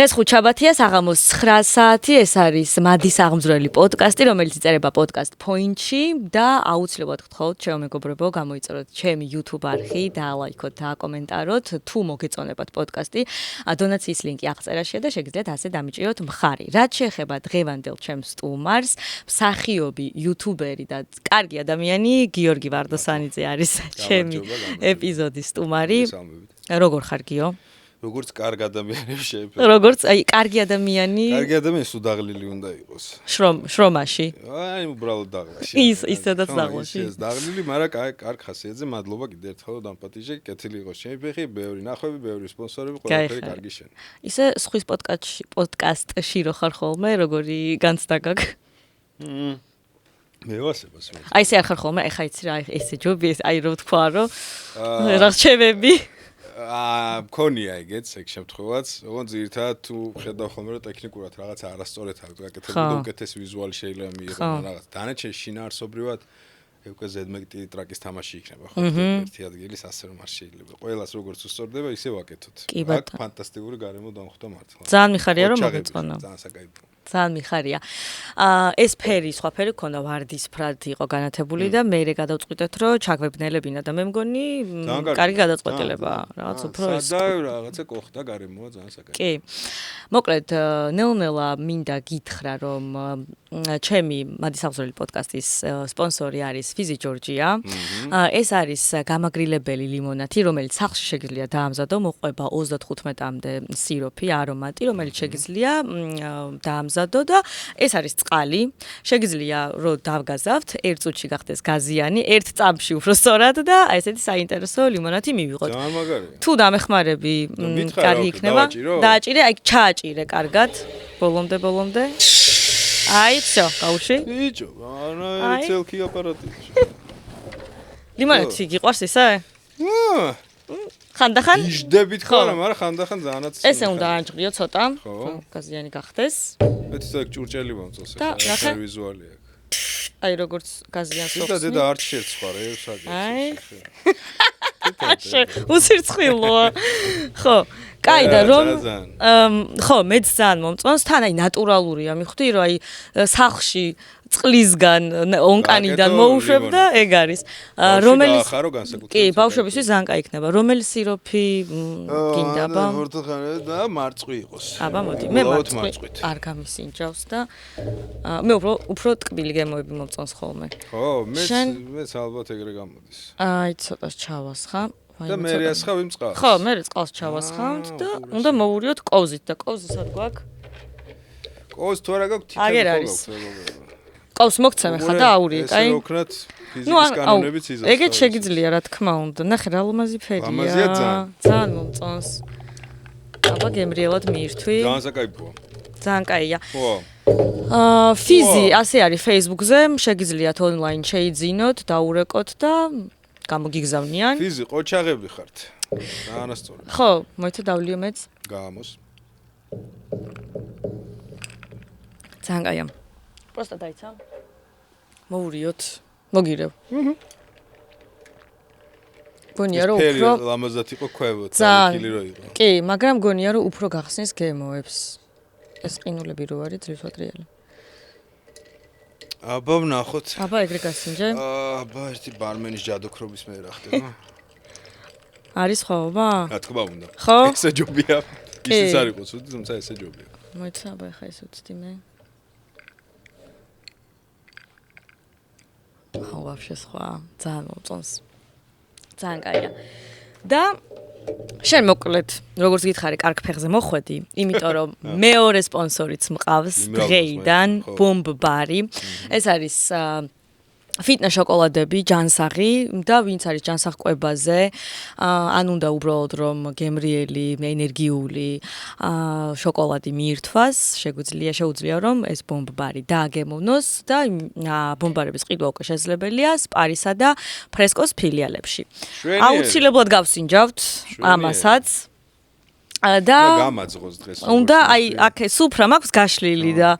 დღეს ხუთშაბათია, საღამოს 9 საათი, ეს არის მადის აღმძვრელი პოდკასტი, რომელიც იწერება podcast point-ში და აუცილებლად გთხოვთ, ჩემო მეგობრებო, გამოიწეროთ ჩემი YouTube არხი, დაალაიქოთ და აკომენტაროთ, თუ მოგეწონებათ პოდკასტი, დონაციის ლინკი აღწერაშია და შეგიძლიათ ასე დამიჭიროთ მხარი. რაც შეეხება დღევანდელ ჩემს სტუმარს, მსახიობი, YouTuberi და კარგი ადამიანი გიორგი ვარდოსანიძე არის ჩემი ეპიზოდის სტუმარი. როგორ ხარ გიო? როგორც კარგი ადამიანები შეიძლება. როგორც აი კარგი ადამიანი. კარგი ადამიანი სუდაღლილი უნდა იყოს. შრომაში. აი უბრალოდ დაღლაში. ისედაც დაღლაში. ის დაღლილი, მაგრამ კარგი ხასიათზე მადლობა კიდევ ერთხელ დამპატიჟე, კეთილი იყოს ჩემი ფეხი, ბევრი ნახვები, ბევრი სპონსორები, ყველაფერი კარგი შენ. ისე სხვის პოდკასტში რო ხარ ხოლმე, როგორი განცდა გაქვს? მე ვასებას. აი ესე არ ხარ ხოლმე, ეხა იცი რა, ესე ჯობი, აი რო თქვა რომ რახჩევები. მქონია ეგეც ეგ შემთხვევაც, ოღონდ ძირითადად თუ ხედავ ხოლმე რომ ტექნიკურად რაღაც არასწორად აქვს გაკეთებული და უკეთეს ვიზუალი შეიძლება მიიღო რაღაც. დანარჩენ შინაარსობრივად უკვე ზედმეტი ტრაკის თამაში იქნება ხო? ერთი ადგილის ასე რომ არ შეიძლება. ყველას როგორც უსწორდება, ისე ვაკეთოთ. აქ ფანტასტიკური გარემო დამხვდა მართლა. ძალიან მიხარია რომ მოგეწონა. ძალიან საკაიფო. ძალიან მიხარია. ეს ფერი, სხვა ფერი ქონდა ვარდისფრად იყო განათებული და მე გადავწყვიტეთ რომ ჩაგვებნელებინა და მე მგონი კარგი გადაწყვეტილებაა. რაღაც უფრო ეს და რაღაცა კოხდა გარემოა ძალიან საკაიფო. კი. მოკლედ ნელ-ნელა მინდა გითხრა რომ ჩემი მადის აღმძვრელი პოდკასტის სპონსორი არის ფიზი ჯორჯია. ეს არის გამაგრილებელი ლიმონათი, რომელიც სახლში შეგიძლია დაამზადო, მოყვება 35-მდე სიროფი, არომატი, რომელიც შეგიძლია დაამზადო და ეს არის წყალი. შეგიძლია რომ დავგაზავთ, 1 წუთში გახდეს გაზიანი, 1 წამში უფრო სწორად და ესეთი საინტერესო ლიმონათი მივიღოთ. ძალიან მაგარია. თუ დამეხმარები, კარგი იქნება. დააჭირე, აი ჩააჭირე კარგად, ბოლომდე. აი, всё, გაუში. ბიჭო, არა, ცელკი აპარატი. ლიმონათი გიყვარს ისე? ხანდახან? იჟდებით ხოლმე, მაგრამ ხანდახან ძალიანაც. ესე უნდა აჭრიო ცოტა, გაზიანი გახდეს. მეც ეგ ჭურჭელი მომწონს, ახლა ვიზუალი აქვს. აი როგორც გაზიანს ხობს. და არ შეერცხვა რა, საკეთე. აი. უსირცხვილოა. ხო. კაი და რომ ხო, მეც ძალიან მომწონს, თან აი ნატურალურია, მიხვდი რომ აი სახლში წყლისგან, ონკანიდან მოუშვებ და ეგ არის. რომელიც კი, ბავშვებისთვის ძალიან კაი იქნება. რომელი სიროფი გინდა აბა? პორტოხალე და მარწყვი იყოს. აბა მოდი, მე მარწყვით არ გამისინჯავს და მე უფრო ტკბილი გემოები მომწონს ხოლმე. ხო, მეც ალბათ ეგრე გამოდის. აი ცოტა ჩავასხა. და მე რიასხავ იმ წყალს. ხო, მე წყალს ჩავასხავთ და უნდა მოვურიოთ კოვზით და კოვზი სად გვაქვს? კოვზი თუ არა გაქვს თითქოს აგერ არის. კოვს მოგცემ ხა და აურიე, კაი? ესე ვქნათ ფიზიკის კანონებიც იზრდება. ეგეც შეგიძლია რა თქმა უნდა. ნახე რა ლამაზი ფერია. ლამაზია ძალიან მომწონს. აბა გემრიელად მიირთვი. ძალიან საკაიფოა. ძალიან კაია. ხო. ფიზი ასე არის Facebook-ზე, შეგიძლიათ ონლაინ შეიძინოთ, დაურეკოთ და გამოგიგზავნიან. ფიზი ყოჩაღები ხართ. დაანასწორე. ხო, მოიცა დავლიო მეც. გამოს. ძალიან კაია. პროსტა დაიცა. მოურიოთ. მოგირევ. გონია რომ უფრო ლამაზად იყო ქვევო, წაკილი რო იყო. კი, მაგრამ გონია რომ უფრო გახსნის გემოებს. ეს ყინულები რო არის ძლის ვატრიალი. აბა ვნახოთ. აბა ეგრე გასინჯე. აბა ერთი ბარმენის ჯადოქრობის მე რა ხდება? არის ხვაობა? რა თქმა უნდა. ხო? ესე ჯობია. ისიც არ იყო ცუდი, თუმცა ესე ჯობია. მოიცა აბა ხა ეს უცდი მე. აუ ვაფშე სხვა, ძალიან მომწონს. ძალიან კაია. და შენ მოკლედ, როგორც გითხარი, კარგ ფეხზე მოხვედი, იმიტომ რომ მეორე სპონსორიც მყავს დღეიდან, ბომბ ბარი. ეს არის ფიტნეს შოკოლადები, ჯანსაღი და ვინც არის ჯანსაღკვებაზე, ან უნდა უბრალოდ რომ გემრიელი, ენერგიული შოკოლადი მიირთვას, შეუძლია რომ ეს ბომბარი დააგემოვნოს და ბომბარების ყიდვა უკვე შესაძლებელია სპარისა და ფრესკოს ფილიალებში. აუცილებლად გავსინჯავთ ამასაც. და გამაძღოს დღეს. უნდა აი აქ სუფრა მაქვს გაშლილი და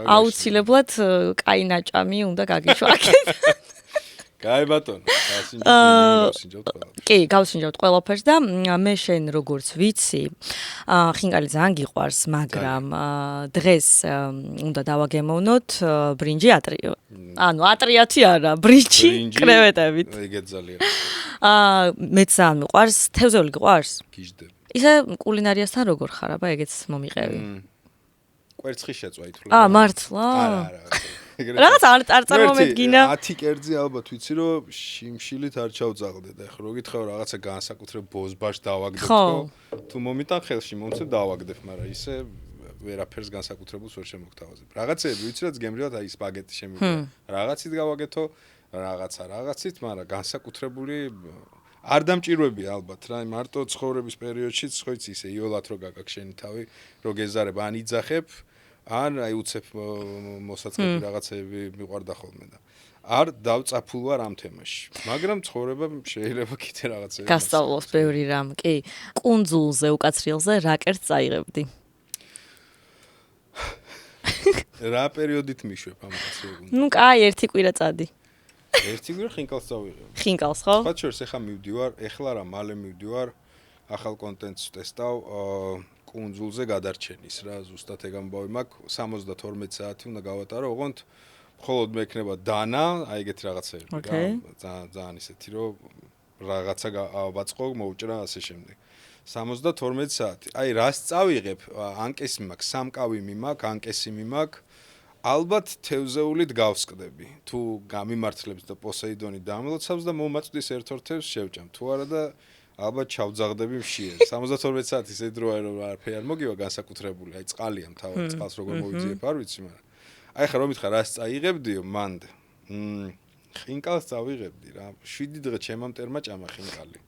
აუცილებლად კაი ნაჭამი უნდა გაგიშვა აქეთ. კაი ბატონო, გავსინჯობთ ყველაფერს. კი, გავსინჯობთ ყველაფერს და მე შენ როგორც ვიცი, ხინკალი ძალიან გიყვარს, მაგრამ დღეს უნდა დავაგემოვნოთ ბრინჯი ატრიო. ანუ ატრიათი არა, ბრინჯი კრევეტებით. ეგეთ ძალიან. მე ძალიან მიყვარს, თევზეული გიყვარს? გიждები. ისე კულინარიასთან როგორ ხარ, აბა ეგეც მომიყევი. კვერცხი შეწვა ითვლება. მართლა? არა. რაღაც არ წარმომედგინა. 10 კერძი ალბათ ვიცი რომ შიმშილით არ ჩავძაღდე და ხო რო გითხრა რაღაცა განსაკუთრებ ბოზბაშ დავაგდებო თუ მომიტან ხელში მომცე დავაგდებ მაგრამ ისე ვერაფერს განსაკუთრებულს ვერ შემოგთავაზებ რაღაცეები ვიცი რაც გემრიელად აი სპაგეტი შემიძლია რაღაცით გავაგეთო რაღაცით მაგრამ განსაკუთრებული არ დამჭირვებია ალბათ რა მარტო ცხოვრების პერიოდშიც ხო იცი ისე იოლად რო გაგაკ შენი თავი რო გეზარებ ან იძახებ ან აი უცებ მოსაწყები რაღაცები მიყვარდა ხოლმე და არ დავწაფულ ვარ ამ თემაში მაგრამ ცხოვრება შეიძლება კიდე რაღაცები გასწავლოს ბევრი რამ კი კუნძულზე უკაცრიელზე რა კერძს წაიღებდი რა პერიოდით მიშვებ ამას ნუ კაი ერთი კვირა წადი ერთი კვირა ხინკალს წავიღებ ხინკალს ხო სხვა შორს ეხა მივდივარ ეხლა რა მალე მივდივარ ახალ კონტენტს ტესტავ კუნძულზე გადარჩენის რა ზუსტად ეგ ამბავი მაქვს 72 საათი უნდა გავატარო ოღონდ მხოლოდ მე ექნება დანა აი ეგეთი რაღაცები რა ძალიან ისეთი რომ რაღაცა ვაწყო მოვუჭრა ასე შემდეგ 72 საათი აი რას წავიღებ ანკესი მაქვს სამკავი მიმაქვს ანკესი მიმაქვს ალბათ თევზეულით გავსკდები თუ გამიმართლებს და პოსეიდონი დამლოცავს და მომაწვდის ერთ-ერთ თევზს შევჭამ თუ არა და ალბათ ჩავძაღდები მშიერ 72 საათი ისე დროა რომ არაფერი არ მოგივა განსაკუთრებული აი წყალია თავად წყალს როგორ მოვიძიებ არ ვიცი მაგრამ აი ხა რომ მითხა რას წაიღებდიო მანდ ხინკალს წავიღებდი რა 7 დღე ჩემმა მტერმა ჭამა ხინკალი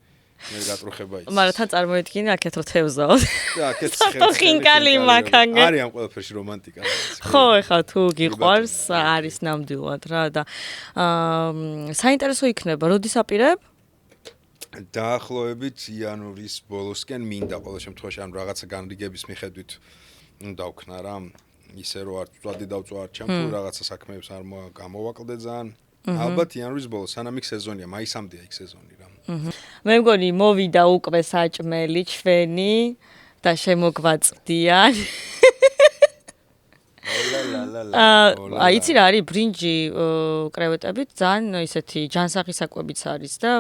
მე გატრუხება იცი მაგრამ თან წარმოედგინე აქეთ რო თევზაო და აქეთ ხინკალი მაქანგე არის ამ ყველაფერში რომანტიკა ხო ეხა თუ გიყვარს არის ნამდვილად რა და საინტერესო იქნება როდის აპირებ დაახლოებით იანვრის ბოლოსკენ მინდა ყოველ შემთხვევაში ან რაღაცა განრიგების მიხედვით დავქნა რა ისე რომ არ წვადი დავწვარ ჩემ თუ რაღაცა საქმეებს არ გამოვაკლდე ძალიან ალბათ იანვრის ბოლოს სანამ იქ სეზონია მაისამდეა იქ სეზონი რა მე მგონი მოვიდა უკვე საჭმელი ჩვენი და შემოგვაწდიან აიცი რა არის ბრინჯი კრევეტებით ძალიან ისეთი ჯანსაღი საკვებიც არის და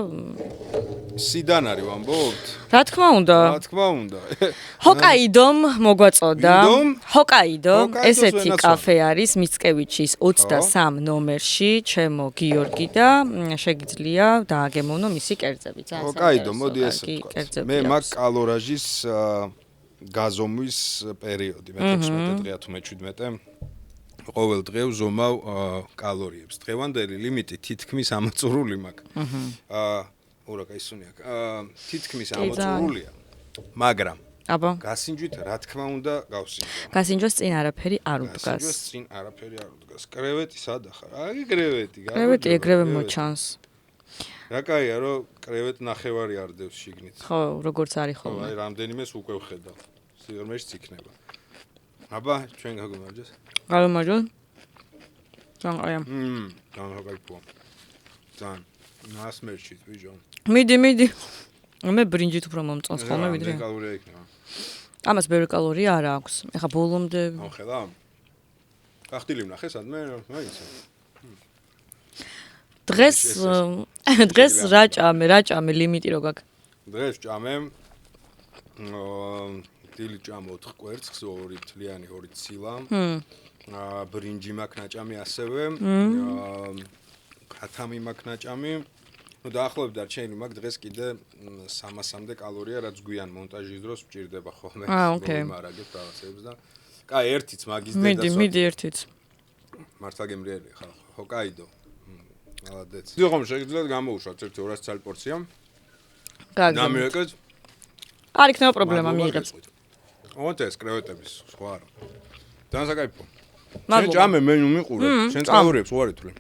სიდან არის ვამბობთ რა თქმა უნდა ჰოკაიდომ მოგვაწოდა ჰოკაიდო ესეთი კაფე არის მიცკევიჩის 23 ნომერში ჩემო გიორგი და შეგიძლია დააგემოვნო მისი კერძები ძალიან ჰოკაიდო მოდი ესე ვთქვა მე მაგ კალორაჟის გაზომვის პერიოდი მე 16 დღეა თუ მე 17 ყოველ დღე ვზომავ კალორიებს დღევანდელი ლიმიტი თითქმის ამოწურული მაქვს ურაკა ისუნია თითქმის ამოწურულია მაგრამ აბა გასინჯვით რა თქმა უნდა გავსინჯო გასინჯოს წინ არაფერი არ უდგას გასინჯოს წინ არაფერი არ უდგას კრევეტი სადა ხარ აი კრევეტი ეგრევე მოჩანს რა კაია რომ კრევეტ ნახევარი არდევს შიგნით ხო როგორც არის ხოლმე აი რამდენიმეს უკვე ვხედავ სიღრმეშიც იქნება აბა ჩვენ გაგმარჯოს გამარჯოს ძალიან ყაია ძალიან კაიფო ძალიან ნასმერჩით ბიჭო მიდი მე ბრინჯით უფრო მომწონს ხოლმე ვიდრე კალორია იქნება ამას ბევრი კალორია არ აქვს ეხა ბოლომდე ხედა გახტილი ვნახე სადმე მაიცი დღეს რა ჭამე ლიმიტი რო გაქვს დღეს ჭამე დილი ჭამ 4 კვერცხს 2 თლიანი 2 ცილა ბრინჯი მაქვს ნაჭამი ასევე ქათამი მაქვს ნაჭამი ну დაახლოებით დარჩენილი მაქვს დღეს კიდე 300-მდე კალორია რაც გვიან მონტაჟის დროს მჭირდება ხოლმე მარაგებ რაღაცებს და კაი ერთიც მაგის დედას მიდი ერთიც მართლა გემრიელი ხა ჰოკაიდო მალადეც ზოგომ შეგიძლიათ გამოუშვათ 1-200 ცალი პორცია გამირეკეთ არ იქნება პრობლემა მიიღეთ ონტეს კრევეტების სხვა არა ძალიან საკაიფო შენ ჭამე მენუ მიყურე შენ კალორიებს უარი თვლი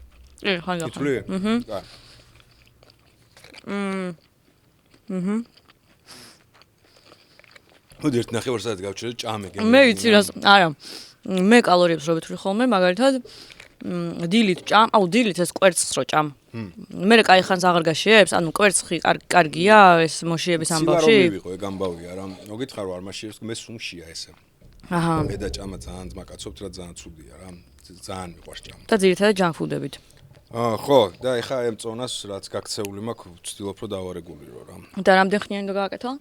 ხანდა თვლი კაი მოდი ერთ ნახევარ საათი გავჩერდე ჭამე მე ვიცი რას არა მე კალორიებს რო ვეთვლი ხოლმე მაგალითად დილით ჭამ, დილით ეს კვერცხს რო ჭამ. მე კაი ხანს აღარ გაშიებს, ანუ კვერცხი კარგია ეს მოშიების ამბავში. სილარომი ვიყო, ეგ ამბავია რა. მოგითხარ არ მაშიებს, მე სუმშია ესე. აჰა. მე და ჭამა ძალიან ძმაკაცობთ რა ძალიან ცუდია რა. ძალიან მიყვარს ჭამა. და ძირითადად ჯანკ-ფუდებით. ხო, და ეხა ამ წონას რაც გაქცეული მაქვს, ვცდილობ რომ დავარეგულირო რა. და რამდენ ხნიანი უნდა გააკეთო?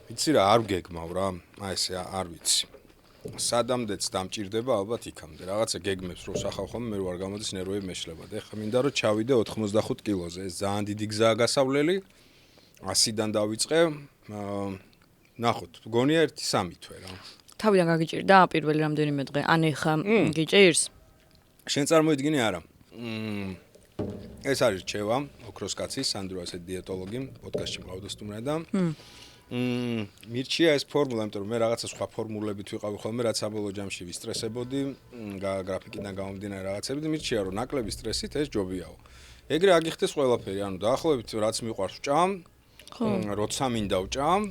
ვიცი რა, არ ვგეგმავ რა. აი ესე არ ვიცი. სადამდეც დამჭირდება ალბათ იქამდე. რაღაცა გეგმებს რო სახავ ხოლმე, მე ვარ გამოდის ნერვები მეშლება. და ეხა მინდა რომ ჩავიდე 95 კილოზე. ეს ძალიან დიდი გზაა გასავლელი. 100-დან დავიწყე. ნახოთ, გონია 1-3 თვე რა. თავიდან გაგიჭირდა პირველი რამდენიმე დღე? ან ეხა გიჭირს? შენ წარმოიდგინე არა. ეს არის რჩევა ოქროს კაცის სანდრო ასეთ დიეტოლოგი, პოდკასტში მყავდა სტუმრად და მირჩია ეს ფორმულა, იმიტომ რომ მე რაღაცა სხვა ფორმულებით ვიყავი ხოლმე, რაც საბოლოო ჯამში ვისტრესებოდი, გრაფიკიდან გამომდინარე რაღაცები და მირჩია რომ ნაკლები სტრესით ეს ჯობიაო. ეგრე აგიხდეს ყველაფერი, ანუ დაახლოებით რაც მიყვარს ვჭამ, როცა მინდა ვჭამ,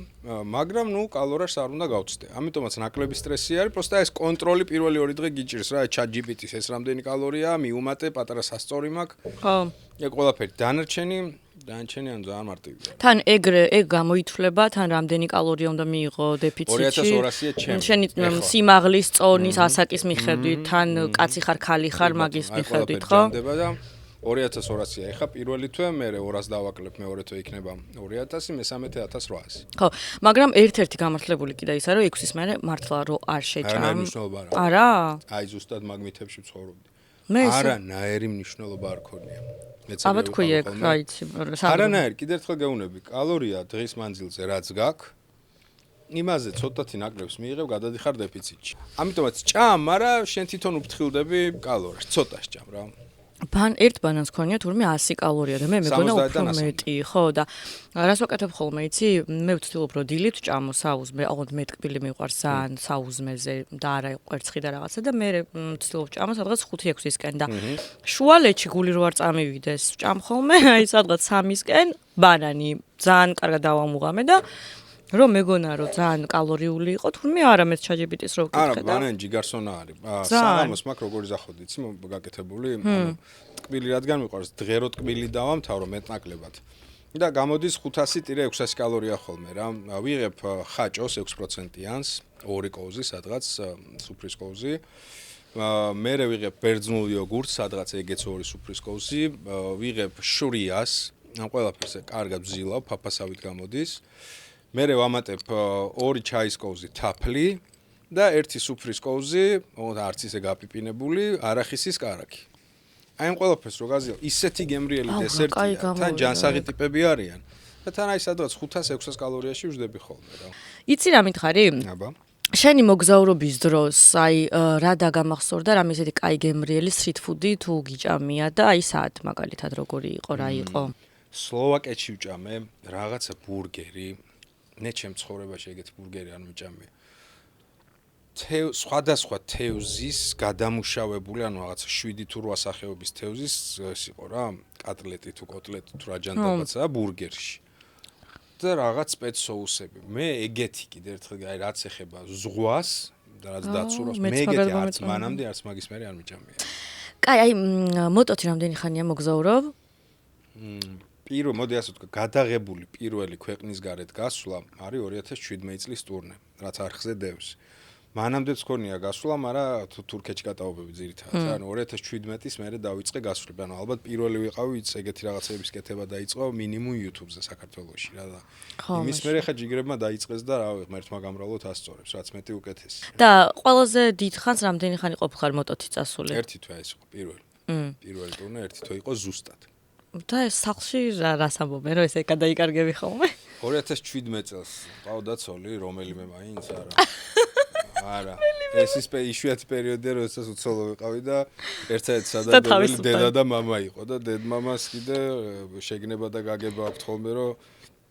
მაგრამ ნუ კალორიას არ უნდა გავცდე. ამიტომაც ნაკლები სტრესი არის, პროსტა ეს კონტროლი პირველი 2 დღე გიჭირს რა, ChatGPT-ს ეს რამდენი კალორიაა, მიუმატე, პატარა სასწორი მაქვს. ხო. ეგ ყველაფერი დანარჩენი ან ძალიან მარტივია. თან ეგ გამოითვლება, თან რამდენი კალორია უნდა მიიღო დეფიციტში. 2200-ია ჩემი. შენი სიმაღლის, წონის, ასაკის მიხედვით, თან კაცი ხარ, ქალი ხარ, მაგის მიხედვით, ხო? 2200-ია. ეხა პირველი თვე, მე 200 დავაკლებ, მეორე თვე იქნება 2000, მესამე 1800. ხო, მაგრამ ერთ-ერთი გამართლებული კიდე ისა, რომ 6-ის მერე მართლა რო არ შეჭამ. არა? აი ზუსტად მაგმითებში ვცხოვრობდი. მე არანაირი მნიშვნელობა არ ქონია. აბა თქვი ეგ, რაიცი. არანაირი, კიდევ ერთხელ გეუბნები, კალორია დღის მანძილზე რაც გაქვს, იმაზე ცოტათი ნაკლებს მიიღებ, გადადიხარ დეფიციტში. ამიტომაც ჭამ, მაგრამ შენ თვითონ უფრთხილდები კალორიას, ცოტა სჭამ რა. ერთ ბანანს ქონია თურმე 100 კალორია და მე მეგონა უფრო მეტი, ხო და რას ვაკეთებ ხოლმე, იცი? მე ვცდილობ რომ დილით ჭამო საუზმე, ალბათ მე ტკბილი მიყვარს ძალიან საუზმეზე და არა კვერცხი და რაღაცა და მე ვცდილობ ჭამო სადღაც 5-6-ისკენ და შუალედში გული რო არ წამივიდეს, ჭამ ხოლმე, აი სადღაც 3-ისკენ ბანანი, ძალიან კარგად დავამუღამე და რომ მეგონა რომ ძალიან კალორიული იყო, თურმე არა მე ChatGPT-ს რო ვკითხე და არა, ბანანი ჯიგარსონა არის. საღამოს მაქვს როგორი ზახოდი, იცი, გაკეთებული, ანუ ტკბილი რადგან მიყვარს, დღე რო ტკბილი დავამთავრო მეტნაკლებად. და გამოდის 500-600 კალორია ხოლმე რა. ვიღებ ხაჭოს 6%-იანს, 2 კოვზი, სადღაც სუფრის კოვზი. მერე ვიღებ ბერძნულ იოგურტს, სადღაც ეგეც 2 სუფრის კოვზი, ვიღებ შვრიას, ამ ყველაფერს კარგად ვზილავ, ფაფასავით გამოდის. მერე ვამატებ 2 ჩაის კოვზი თაფლი და 1 სუფრის კოვზი, არც ისე გაპიპინებული, არახისის კარაქი. აი ამ ყველაფერს რო გაზიალ, ისეთი გემრიელი დესერტია, თან ჯანსაღი ტიპები არიან. და თან აი სადღაც 500-600 კალორიაში ვждები ხოლმე რა. იცი რა მითხარი? აბა. შენი მოგზაურობის დროს, აი რა დაგამახსოვრდა, რამე ისეთი კაი გემრიელი street food-ი თუ გიჭამია და აი საათ მაგალითად როგორი იყო, რა იყო? სლოვაკეთში ვჭამე რაღაცა ბურგერი. მე ჩემ ცხოვრებაში ეგეთი ბურგერი არ მიჭამია. სხვადასხვა თევზის გადამუშავებული, ანუ რაღაცა 7 თუ 8 სახეობის თევზის ეს იყო რა, კატლეტი თუ კოტლეტი თუ რა ჯანდაბაცაა ბურგერში. და რაღაც სპეც соусები. მე ეგეთი კიდე ერთხელ აი რაც ეხება ზღვას და რაც დაცურავს, მე ეგეთი არც მანამდე არც მაგის მერე არ მიჭამია. კაი, აი მოტოთი რამდენი ხანია მოგზაურობ? მოდი ასე ვთქვა, გადაღებული პირველი ქვეყნის გარეთ გასვლა არის 2017 წლის ტურნე, რაც არხზე დევს. მანამდეც ქონია გასვლა, მაგრამ თურქეთში გადავობები ძირითადად. ანუ 2017-ის მერე დავიწყე გასვლები. ანუ ალბათ პირველი ვიყავი, ვიც ეგეთი რაღაცების კეთება დაიწყო მინიმუმ YouTube-ზე საქართველოში რა და იმის მერე ხა ჯიგრებმა დაიწყეს და რა ვიღ მერთმა გამრავლოთ ასწორებს, რაც მეტი უკეთესი. და ყველაზე დიდ ხანს რამდენი ხანი ყოფილ მოტოთი წასული? ერთი თვე ეს იყო პირველი. პირველი ტურნე ერთი თვე იყო ზუსტად. და ეს სახლში რას ამბობენ, რომ ესე გადაიკარგები ხოლმე? 2017 წელს ყავდა ცოლი, რომელიმე მაინც არა. არა, ეს ის იშვიათი პერიოდია, როდესაც უცოლო ვიყავი და ერთად სადარბელი დედა და მამა იყო და დედმამას კიდე შეგნება და გაგება აქვს ხოლმე, რომ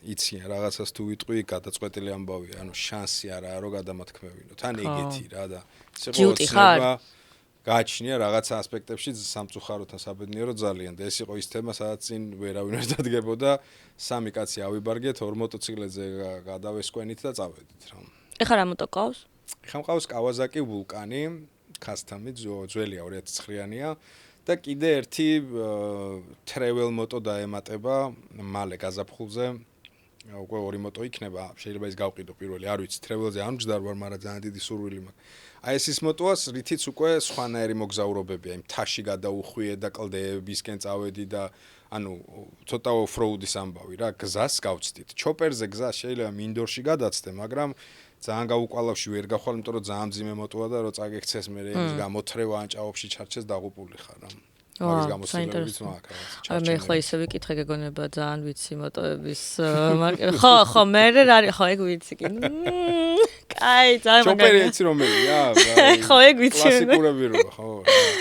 იციან რაღაცას თუ ვიტყვი, გადაწყვეტილი ამბავია, ანუ შანსი არაა, რომ გადამათქმევინო. თან ეგეთი რა და ისე ყოველწლიურად გააჩნია რაღაც ასპექტებში სამწუხაროთან საბედნიერო ძალიან და ეს იყო ის თემა, სადაც წინ ვერავინ არ დადგებოდა, 3 კაცი ავიბარგეთ, 2 მოტოციკლებზე გადავესკვენით და წავედით რა. ეხლა რა მოტო ყავს? ეხლა მყავს Kawasaki Vulcan-ი custom-ი ძველია 2009-იანია და კიდე ერთი travel moto დაემატება მალე გაზაფხულზე უკვე ორი moto იქნება შეიძლება ის გავყიდო პირველი არ ვიცი travel-ზე არ მჯდარ ვარ მაგრამ ძალიან დიდი სურვილი მაქვს აი ეს moto-ას რითიც უკვე სხვანაირი მოგზაურობებია იმ თაში გადაუხვიე და კლდეებისკენ წავედი და ანუ ცოტა off-road-ის ამბავი რა გზას გავწდით ჩოპერზე გზას შეიძლება მინდორში გადაცდე მაგრამ ძალიან გაუყალავში ვერ გახვალ იმიტომ რომ ძალიან მძიმე moto-ა და რო წაგექცეს მე ის გამოთრევა ან ჭაობში ჩარჩეს დაღუპული ხარ რა მაგის გამოსაინტერესო აი მე ხლა ისე ვიკითხე გეგონება ძალიან ვიცი moto-ების ხო მე ხო ეგ ვიცი კი კაი ძალიან მაგარი ჩოპერი ეცი რომელია ხო ეგ ვიცი კლასიკურები რო ხო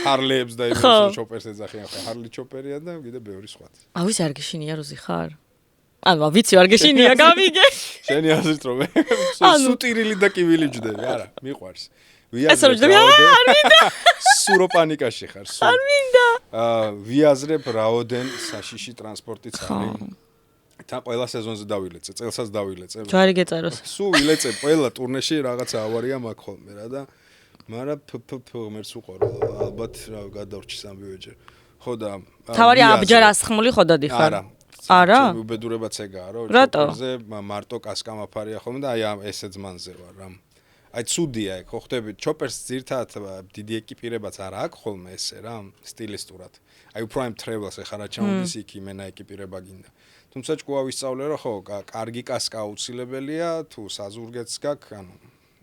ჰარლეებს და იმის ჩოპერს ეძახიან ხო ჰარლი ჩოპერია და კიდე ბევრი სხვა ავის არ გეშინია როზი ხარ ანუ ვიცი არ გეშინია გავიგე შენი აზრით რომ სუტირილი და კივილი ჯდები არა მიყვარს ვიაზრებ რაოდენ სურო პანიკაში ხარ სულ არ მინდა ვიაზრებ რაოდენ საშიში ტრანსპორტიც არის თან ყველა სეზონზე დავილეწე წელსაც დავილეწე ჯვარი გეწაროს სულ ვილეწე ყველა ტურნეში რაღაცა ავარია მაქვს ხოლმე რა და მაგრამ ღმერთს უყორო ალბათ რა გადავრჩის ამბივეჯერ ხო და თავარი აბჯარ ასხმული ხო დადიხარ არა უბედურებაც ეგაა რომ ჩოპერზე მარტო კასკამაფარია ხოლმე და აი ესე ძმანზე ვარ რა აი ცუდია ეგ ხო ხდები ჩოპერს ძირთად დიდი ეკიპირებაც არ აქვს ხოლმე ესე რა სტილისტურად აი უფრო იმ travel-ს ეხა რა ჩამოდის იქ იმენა ეკიპირება გინდა თუმცა ჭკუა ვისწავლე რომ ხო კარგი კასკა აუცილებელია თუ საზურგეც გაქვს ანუ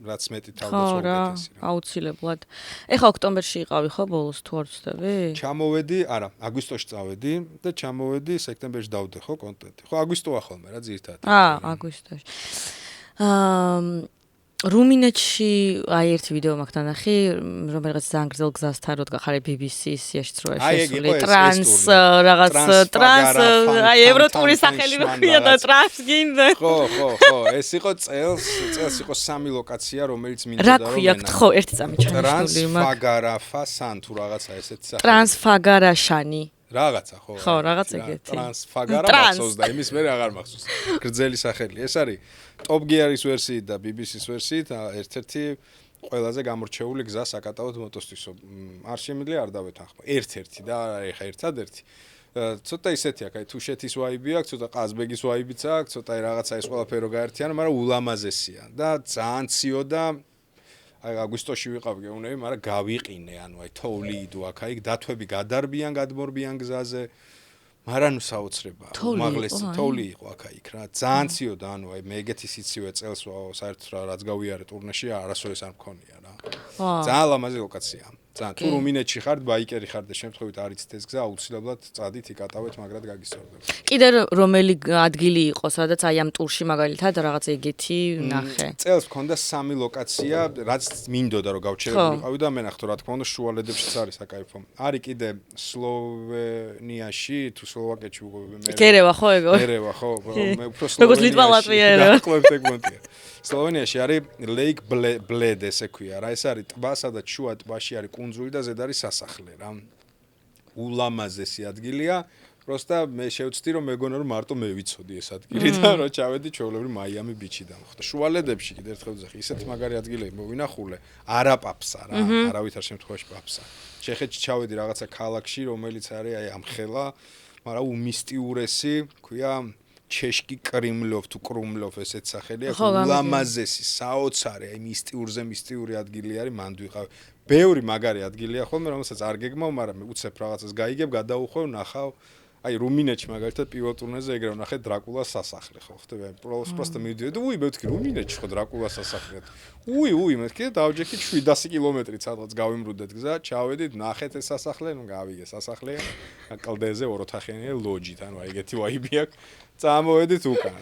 რაც მეტი თავდაცვალეთესი რა აუცილებლად ეხა ოქტომბერში იყავი ხო ბოლოს თუ არ ვცდები ჩამოვედი არა აგვისტოში წავედი და ჩამოვედი სექტემბერში დავდე ხო კონტენტი ხო აგვისტოა ხოლმე რა ძირთად აგვისტოში რუმინეთში აი ერთი ვიდეო მაქვს დანახი რომელიღაც ძალიან გრძელ გზასთან რო დგახარე BBC-ს სიაში რო შესული ტრანს რაღაც ტრანს აი ევროტურის სახელი ხია და ტრანს გინდა ხო ეს იყო წელს იყო 3 ლოკაცია რომელიც მინდა რა ქვია ხო ერთი წამი ჩანიშნული მაგ ტრანსფაგარაფასან თუ რაღაცა ესეთი სახელი ტრანსფაგარაშანი რაღაცა ხო ხო რაღაც ეგეთი ტრანსფაგარაფასოს და იმის მე აღარ მახსოვს გრძელი სახელი ეს არის Top Gear-ის ვერსიით და BBC-ის ვერსიით ერთ-ერთი ყველაზე გამორჩეული გზა საკატავოდ მოტოსთვისო არ შემიძლია არ დავეთანხმო ერთ-ერთი და ეხა ერთადერთი ცოტა ისეთი აქვს აი თუშეთის ვაიბი აქვს ცოტა ყაზბეგის ვაიბიც აქვს ცოტა რაღაცა ეს ყველაფერი გაერთიანა მაგრამ ულამაზესია და ძალიან ციო და აი აგვისტოში ვიყავ გეუნები მაგრამ გავიყინე ანუ აი თოვლი იდო აქ აი დათვები გადარბიან გადმორბიან გზაზე მარანუ საოცრება უმაღლესი თოვლი იყო აქ რა ძალიან ციოდა ანუ აი მე ეგეთი სიცივე წელს საერთოდ რაც გავიარე ტურნეში არასოდეს არ მქონია რა ძალიან ლამაზი ლოკაცია ძალიან თუ რუმინეთში ხართ ბაიკერი ხართ და შემთხვევით არ იცით ეს გზა აუცილებლად წადით იკატავეთ მაგრად გაგისწორდება კიდე რომელი ადგილი იყო სადაც აი ამ ტურში მაგალითად რაღაც ეგეთი ნახე წელს მქონდა 3 ლოკაცია რაც მინდოდა რომ გავჩერებულიყავი და მე ნახტო რა თქმა უნდა შუალებშიც არის აკაიფო არის კიდე სლოვენიაში თუ სლოვაკეთში მე გერევა ხო ეგო გერევა ხო მე უფრო როგორც ლიტვა ლატვია სლოვენიაში არის ლეიკ ბლედ ესე ქვია რა ეს არის ტბა სადაც შუა ტბაში არის კუნძული და ზედ არის სასახლე რა ულამაზესი ადგილია просто მე შევწდი რომ მეგონა რომ მარტო მე ვიცოდი ეს ადგილი და რომ ჩავედი ჩვეულებრივ მაიამი ბიჩიდან ხო შუალედებში კიდე ერთხელ ვძახი ისეთი მაგარი ადგილები მოვინახულე არაპაფსა რა არავითარ შემთხვევაში პაფსა ჩეხეთში ჩავედი რაღაცა ქალაქში რომელიც არის აი ამხელა მაგრამ უმისტიურესი ქვია ჩეშკი კრიმლოვ თუ კრუმლოვ ესეთ სახელია ულამაზესი საოცარი აი მისტიური ადგილი არის მანდ ვიყავ ბევრი მაგარი ადგილია ხოლმე რომელსაც არ გეგმავ მაგრამ უცებ რაღაცას გაიგებ გადაუხვევ ნახავ აი რუმინეთში მაგალითად პირველ ტურნეზე ეგრე ვნახე დრაკულას სასახლე ხო ხტები პროსტა მივიდიოდი უი მე ვთქვი რუმინეთში ხო დრაკულას სასახლე უი მე ვთქვი დავჯექი 700 კილომეტრით სადღაც გავიმრუდეთ გზა ჩავედით ნახეთ ეს სასახლე ნუ გავიგე სასახლეა კლდეზე ოროთახიანი ლოჯით ანუ აი ეგეთი ვაიბი აქვს წამოვედით უკან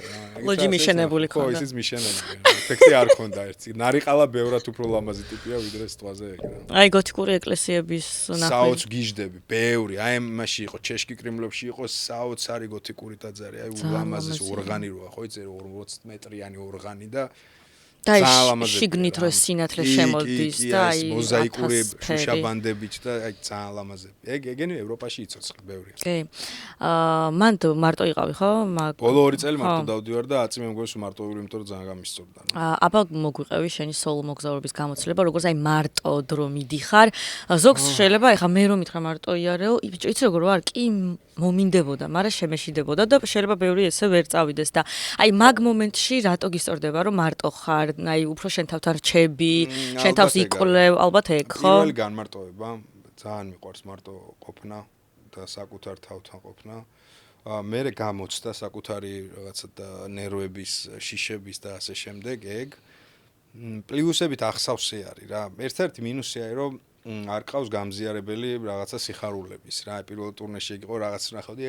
ლოჯი მიშენებული ხო ისიც მიშენებული ეფექტი არ ქონდა ერთი ნარიყალა ბევრად უფრო ლამაზი ტიპია ვიდრე სტვაზე ეგრე აი გოთიკური ეკლესიების ნახვი საოც გიჟდები ბევრი აი მაშინ იყო ჩეშკი კრიმლოვში იყო საოცარი გოთიკური ტაძარი აი ულამაზეს ორღანი როა ხო იცი 40 მეტრიანი ორღანი და და შიგნით რო სინათლე შემოდის და აი მოზაიკური შუშაბანდებით და აი ძალიან ლამაზები. ეგენი ევროპაში იცოცხლ ბევრია. კი. მან მარტო იყავი ხო? ბოლო 2 წელი მარტო დავდივარ და 10 მე მგონი მარტო ვიყავი, იმიტომ რომ ძალიან გამისწორდა. აბა მოგვიყევი შენი სოლო მოგზაურობის გამოცდილება, როგორც აი მარტო დრო მიდიხარ. ზოგს შეიძლება ეხა მე რომ მითხრა მარტო იარეო, იცი როგორ ვარ? კი მომინდებოდა, მაგრამ შემეშიდებოდა და შეიძლება ბევრი ესე ვერ წავიდეს და აი მაგ მომენტში რატო გისწორდება რომ მარტო ხარ, აი უფრო შენ თავთან რჩები, შენ თავს იკვლევ, ალბათ ეგ, ხო? პირველი განმარტოვება, ძალიან მიყვარს მარტო ყოფნა და საკუთარ თავთან ყოფნა. მე გამოცდა საკუთარი რაღაცა ნერვების, შიშების და ასე შემდეგ, ეგ პლუსებით ახსავსე არის რა. ერთ-ერთი მინუსია რომ არ ყავს გამზიარებელი რაღაცა სიხარულების რა. პირველ ტურნეში იყო რაღაც ნახავდი,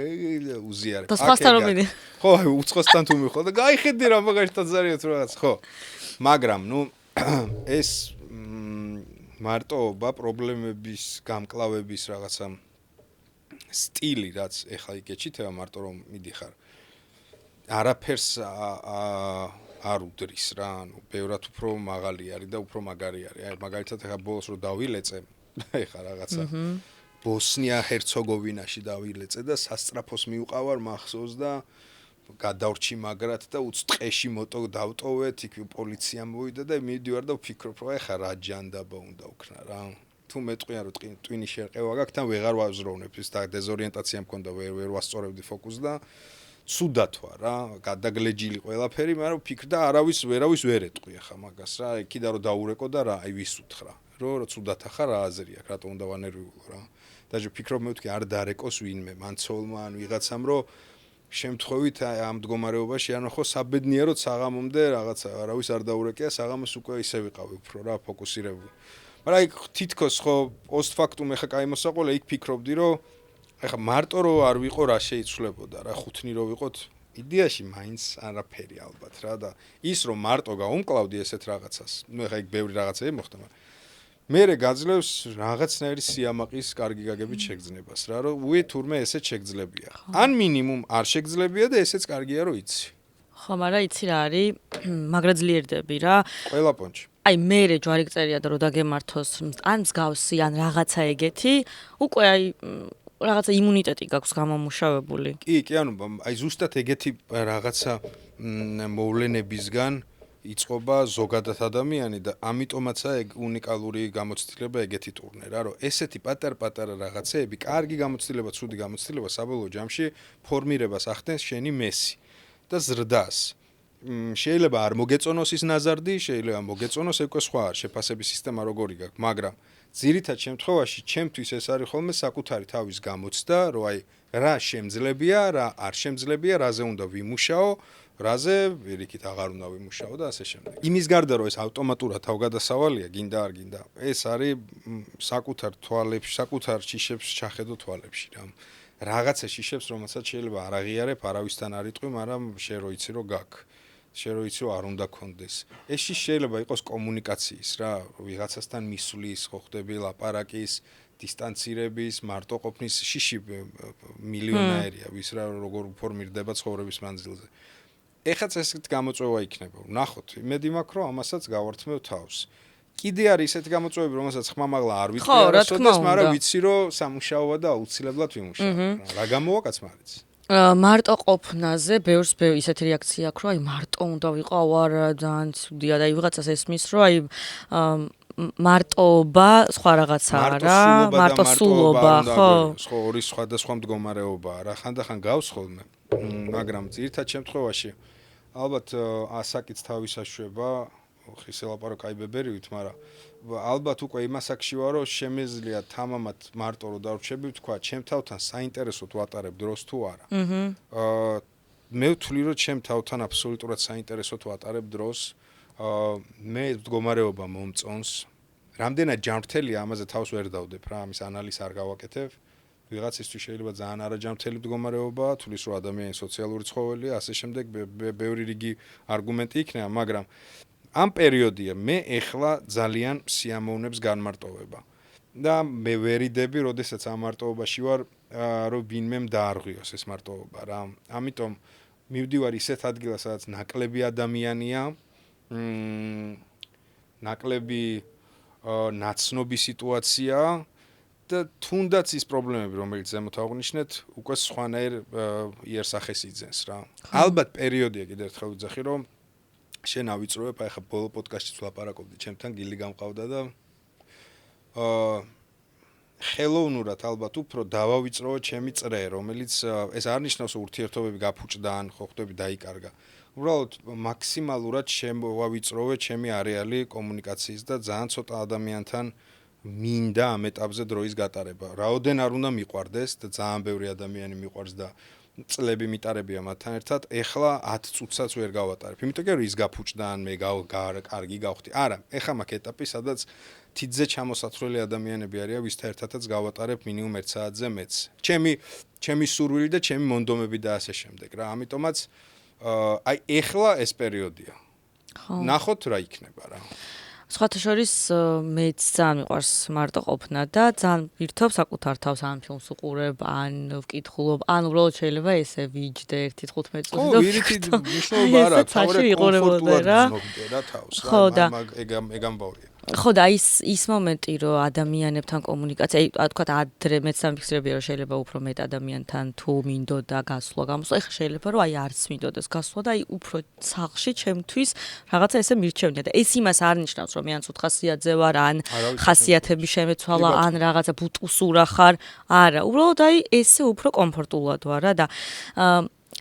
უზიარებ. და სხვასთან რომ მიდი. ხო, უცხოსთან თუ მიხო და გაიხედი რა მაგალითად ზარიოთ რაღაც, ხო. მაგრამ ნუ ეს მარტოობა პრობლემების გამკლავების რაღაცა სტილი რაც ეხლა იგეჩითება მარტო რომ მიდიხარ არაფერს არ უდრის რა ანუ ბევრად უფრო მაღალი არის და უფრო მაგარი არის აი მაგალითად ეხლა ბოლოს რო დავილეწე ეხლა რაღაცა ბოსნია ჰერცეგოვინაში დავილეწე და სასტრაფოს მივყავარ მახსოვს და გადავრჩი მაგრად და უწყეში მოტო დავტოვეთ იქ პოლიცია მოვიდა და მივდივარ და ვფიქრობ რომ ეხლა რა ჯანდაბა უნდა ვქნა რა თუ მეტყვიან რომ ტვინი შერყევა გაქვს თან ვეღარ ვაზროვნებ ის და დეზორიენტაცია მქონდა ვერ ვასწორებდი ფოკუსს და ცუდად ვარ რა გადაგლეჯილი ყველაფერი მაგრამ ვფიქრდა ვერავის ვერ ეტყვი ახლა მაგას რა იქიდან რომ დაურეკო და რა აი ვის უთხრა რომ ცუდად ახლა რა აზრი აქვს რატო უნდა ვანერვიულო რა და ვფიქრობ მე ვთქვი არ დარეკოს ვინმე მანცოლმა ან ვიღაცამ რომ შემთხვევით ამ მდგომარეობაში ანუ ხო საბედნიეროდ საღამომდე რაღაცა არავის არ დაურეკია საღამოს უკვე ისე ვიყავი უფრო რა ფოკუსირებული მაგრამ აი თითქოს ხო პოსტფაქტუმ ეხა კაი მოსაყოლე იქ ფიქრობდი რომ ეხა მარტო რო არ ვიყო რა შეიცვლებოდა რა ხუთნი რო ვიყოთ იდეაში მაინც არაფერი ალბათ რა და ის რომ მარტო გაუმკლავდი ესეთ რაღაცას ნუ ეხა იქ ბევრი რაღაცები მოხდა მაგრამ მერე გაძლევს რაღაცნაირი სიამაყის კარგი გაგებით შეგრძნებას რა რომ უე თურმე ესეც შეგძლებია ან მინიმუმ არ შეგძლებია და ესეც კარგია რომ იცი ხო მაგრამ იცი რა არის მაგრაძლიერდები რა ყველა პონჩი აი მერე ჯვარი გწერია და რო დაგემართოს ან მსგავსი ან რაღაცა ეგეთი უკვე აი რაღაცა იმუნიტეტი გაქვს გამომუშავებული კი ანუ აი ზუსტად ეგეთი რაღაცა მოვლენებისგან იწყობა ზოგადად ადამიანი და ამიტომაცა ეგ უნიკალური გამოცდილება ეგეთი ტურნე რა რომ ესეთი პატარ-პატარა რაღაცეები კარგი გამოცდილება, ცუდი გამოცდილება საბოლოო ჯამში ფორმირებას ახდენს შენი მესი და ზრდას. შეიძლება არ მოგეწონოს ის ნაზარდი, შეიძლება მოგეწონოს ეგ სხვა შეფასების სისტემა როგორი გაქვს, მაგრამ ძირითად შემთხვევაში ჩემთვის ეს არის ხოლმე საკუთარი თავის გამოცდა, რომ აი რა შემძლებია, რა არ შემძლებია, რაზე უნდა ვიმუშაო რაზე ვირიქით აღარ უნდა ვიმუშაო და ასე შემდეგ. იმის გარდა რომ ეს ავტომატურად თავგადასავალია, გინდა არ გინდა, ეს არის საკუთარ თვალებში, საკუთარ შიშებს ჩახედო თვალებში რა. რაღაცა შიშებს რომელსაც შეიძლება არ აღიარებ, არავისთან არ იტყვი, მაგრამ შენ რო იცი რომ გაქვს. შენ რო იცი რომ არ უნდა გქონდეს. ეს შეიძლება იყოს კომუნიკაციის რა, ვიღაცასთან მისვლის, ხო ხდები ლაპარაკის, დისტანცირების, მარტო ყოფნის შიში მილიონერია, ვის რა როგორ ფორმირდება ცხოვრების მანძილზე. ეხაც ესეთ გამოწვევა იქნება. ნახოთ, იმედი მაქვს რომ ამასაც გავართმევ თავს. კიდე არის ესეთი გამოწვევები, რომელსაც ხმამაღლა არ ვიტყვი არასოდეს, მაგრამ ვიცი რომ სამუშაოა და აუცილებლად ვიმუშავო. რა გამოვა კაცმა არის? მარტო ყოფნაზე ბევრს ისეთი რეაქცია აქვს, რომ აი მარტო უნდა ვიყო, არა ძალიან ცუდია და აი ვიღაცას ესმის, რომ აი მარტოობა სხვა რაღაცაა რა, მარტოსულობა, ხო? ხო, ორი სხვადასხვა მდგომარეობაა რა, ხანდახან გავს ხოლმე. მაგრამ ძირითად შემთხვევაში ალბათ ასაკიც თავისაშვება, ხისელაპარო კაი ბებერივით, მაგრამ ალბათ უკვე იმასაკში ვარ, რომ შემეძლია თამამად მარტო რო დავრჩები, თქვა, ჩემ თავთან საინტერესოდ ვატარებ დროს თუ არა. მე ვთვლი, რომ ჩემ თავთან აბსოლუტურად საინტერესოდ ვატარებ დროს. მე მდგომარეობა მომწონს. რამდენად ჯანმრთელია, ამაზე თავს ვერ დავდებ რა, ამის ანალიზს არ გავაკეთებ. ვიღაცისთვის შეიძლება ძალიან არაჯანმრთელი მდგომარეობა, თulis რომ ადამიანი სოციალური ცხოველია, ასე შემდეგ ბევრი რიგი არგუმენტი იქნება, მაგრამ ამ პერიოდია მე ეხლა ძალიან სიამოვნებს განმარტოვება. და მე ვერიდები, როდესაც ამ მარტოობაში ვარ, რომ ვინმემ დაარღვიოს ეს მარტოობა რა. ამიტომ მივდივარ ისეთ ადგილას, სადაც ნაკლები ადამიანია ნაკლები ნაცნობი სიტუაცია და თუნდაც ის პრობლემები, რომელიც ზემოთ აღვნიშნეთ, უკვე სხვანაირ იერსახეს იძენს რა. ალბათ პერიოდია კიდევ ერთხელ ვიძახი, რომ შენ ავიწროებ, აი ხა ბოლო პოდკასტშიც ვლაპარაკობდი ჩემთან, გილი გამყავდა და ხელოვნურად ალბათ უფრო დავავიწროვო ჩემი წრე, რომელიც ეს არ ნიშნავს, რომ ურთიერთობები გაფუჭდა ან ხო ხვდები დაიკარგა. უბრალოდ მაქსიმალურად შემოვავიწროვე ჩემი არეალი კომუნიკაციის და ძალიან ცოტა ადამიანთან მინდა ამ ეტაპზე დროის გატარება. რაოდენ არ უნდა მიყვარდეს და ძალიან ბევრი ადამიანი მიყვარს და წლები მიტარებია მათთან ერთად, ეხლა 10 წუთსაც ვერ გავატარებ. იმიტომ რომ ის გაფუჭდა ან მე კარგი გავხდი. არა, ეხლა მაქვს ეტაპი, სადაც თითზე ჩამოსათვლელი ადამიანები არიან, ვისთან ერთადაც გავატარებ მინიმუმ 1 საათზე მეც. ჩემი სურვილი და ჩემი მონდომები და ასე შემდეგ რა. ამიტომაც აი ეხლა ეს პერიოდია. ნახოთ რა იქნება რა. სხვათა შორის მეც ძალიან მიყვარს მარტო ყოფნა და ძალიან ვირთობ საკუთარ თავს ან ფილმს უყურებ, ან ვკითხულობ, ან უბრალოდ შეიძლება ესე ვიჯდე 1-15 წუთი და ვირითი მნიშვნელობა არ აქვს, თავი კომფორტულად გზნობდე რა თავს რა, ეგ ამბავია. ხო და ის მომენტი რომ ადამიანებთან კომუნიკაცია, აი თქვა ადრე მეც სამფიქრებია რომ შეიძლება უფრო მეტ ადამიანთან თუ მინდოდა გასვლა გამოსვლა, ეხლა შეიძლება რომ აი არც მინდოდეს გასვლა და აი უფრო ცალში ჩემთვის რაღაცა ესე მირჩევნია და ეს იმას არ ნიშნავს რომ მე ან სუთხასიათზე ვარ, ან ხასიათები შემეცვალა, ან რაღაცა ბუტუსურა ხარ, არა, უბრალოდ აი ესე უფრო კომფორტულად ვარ რა და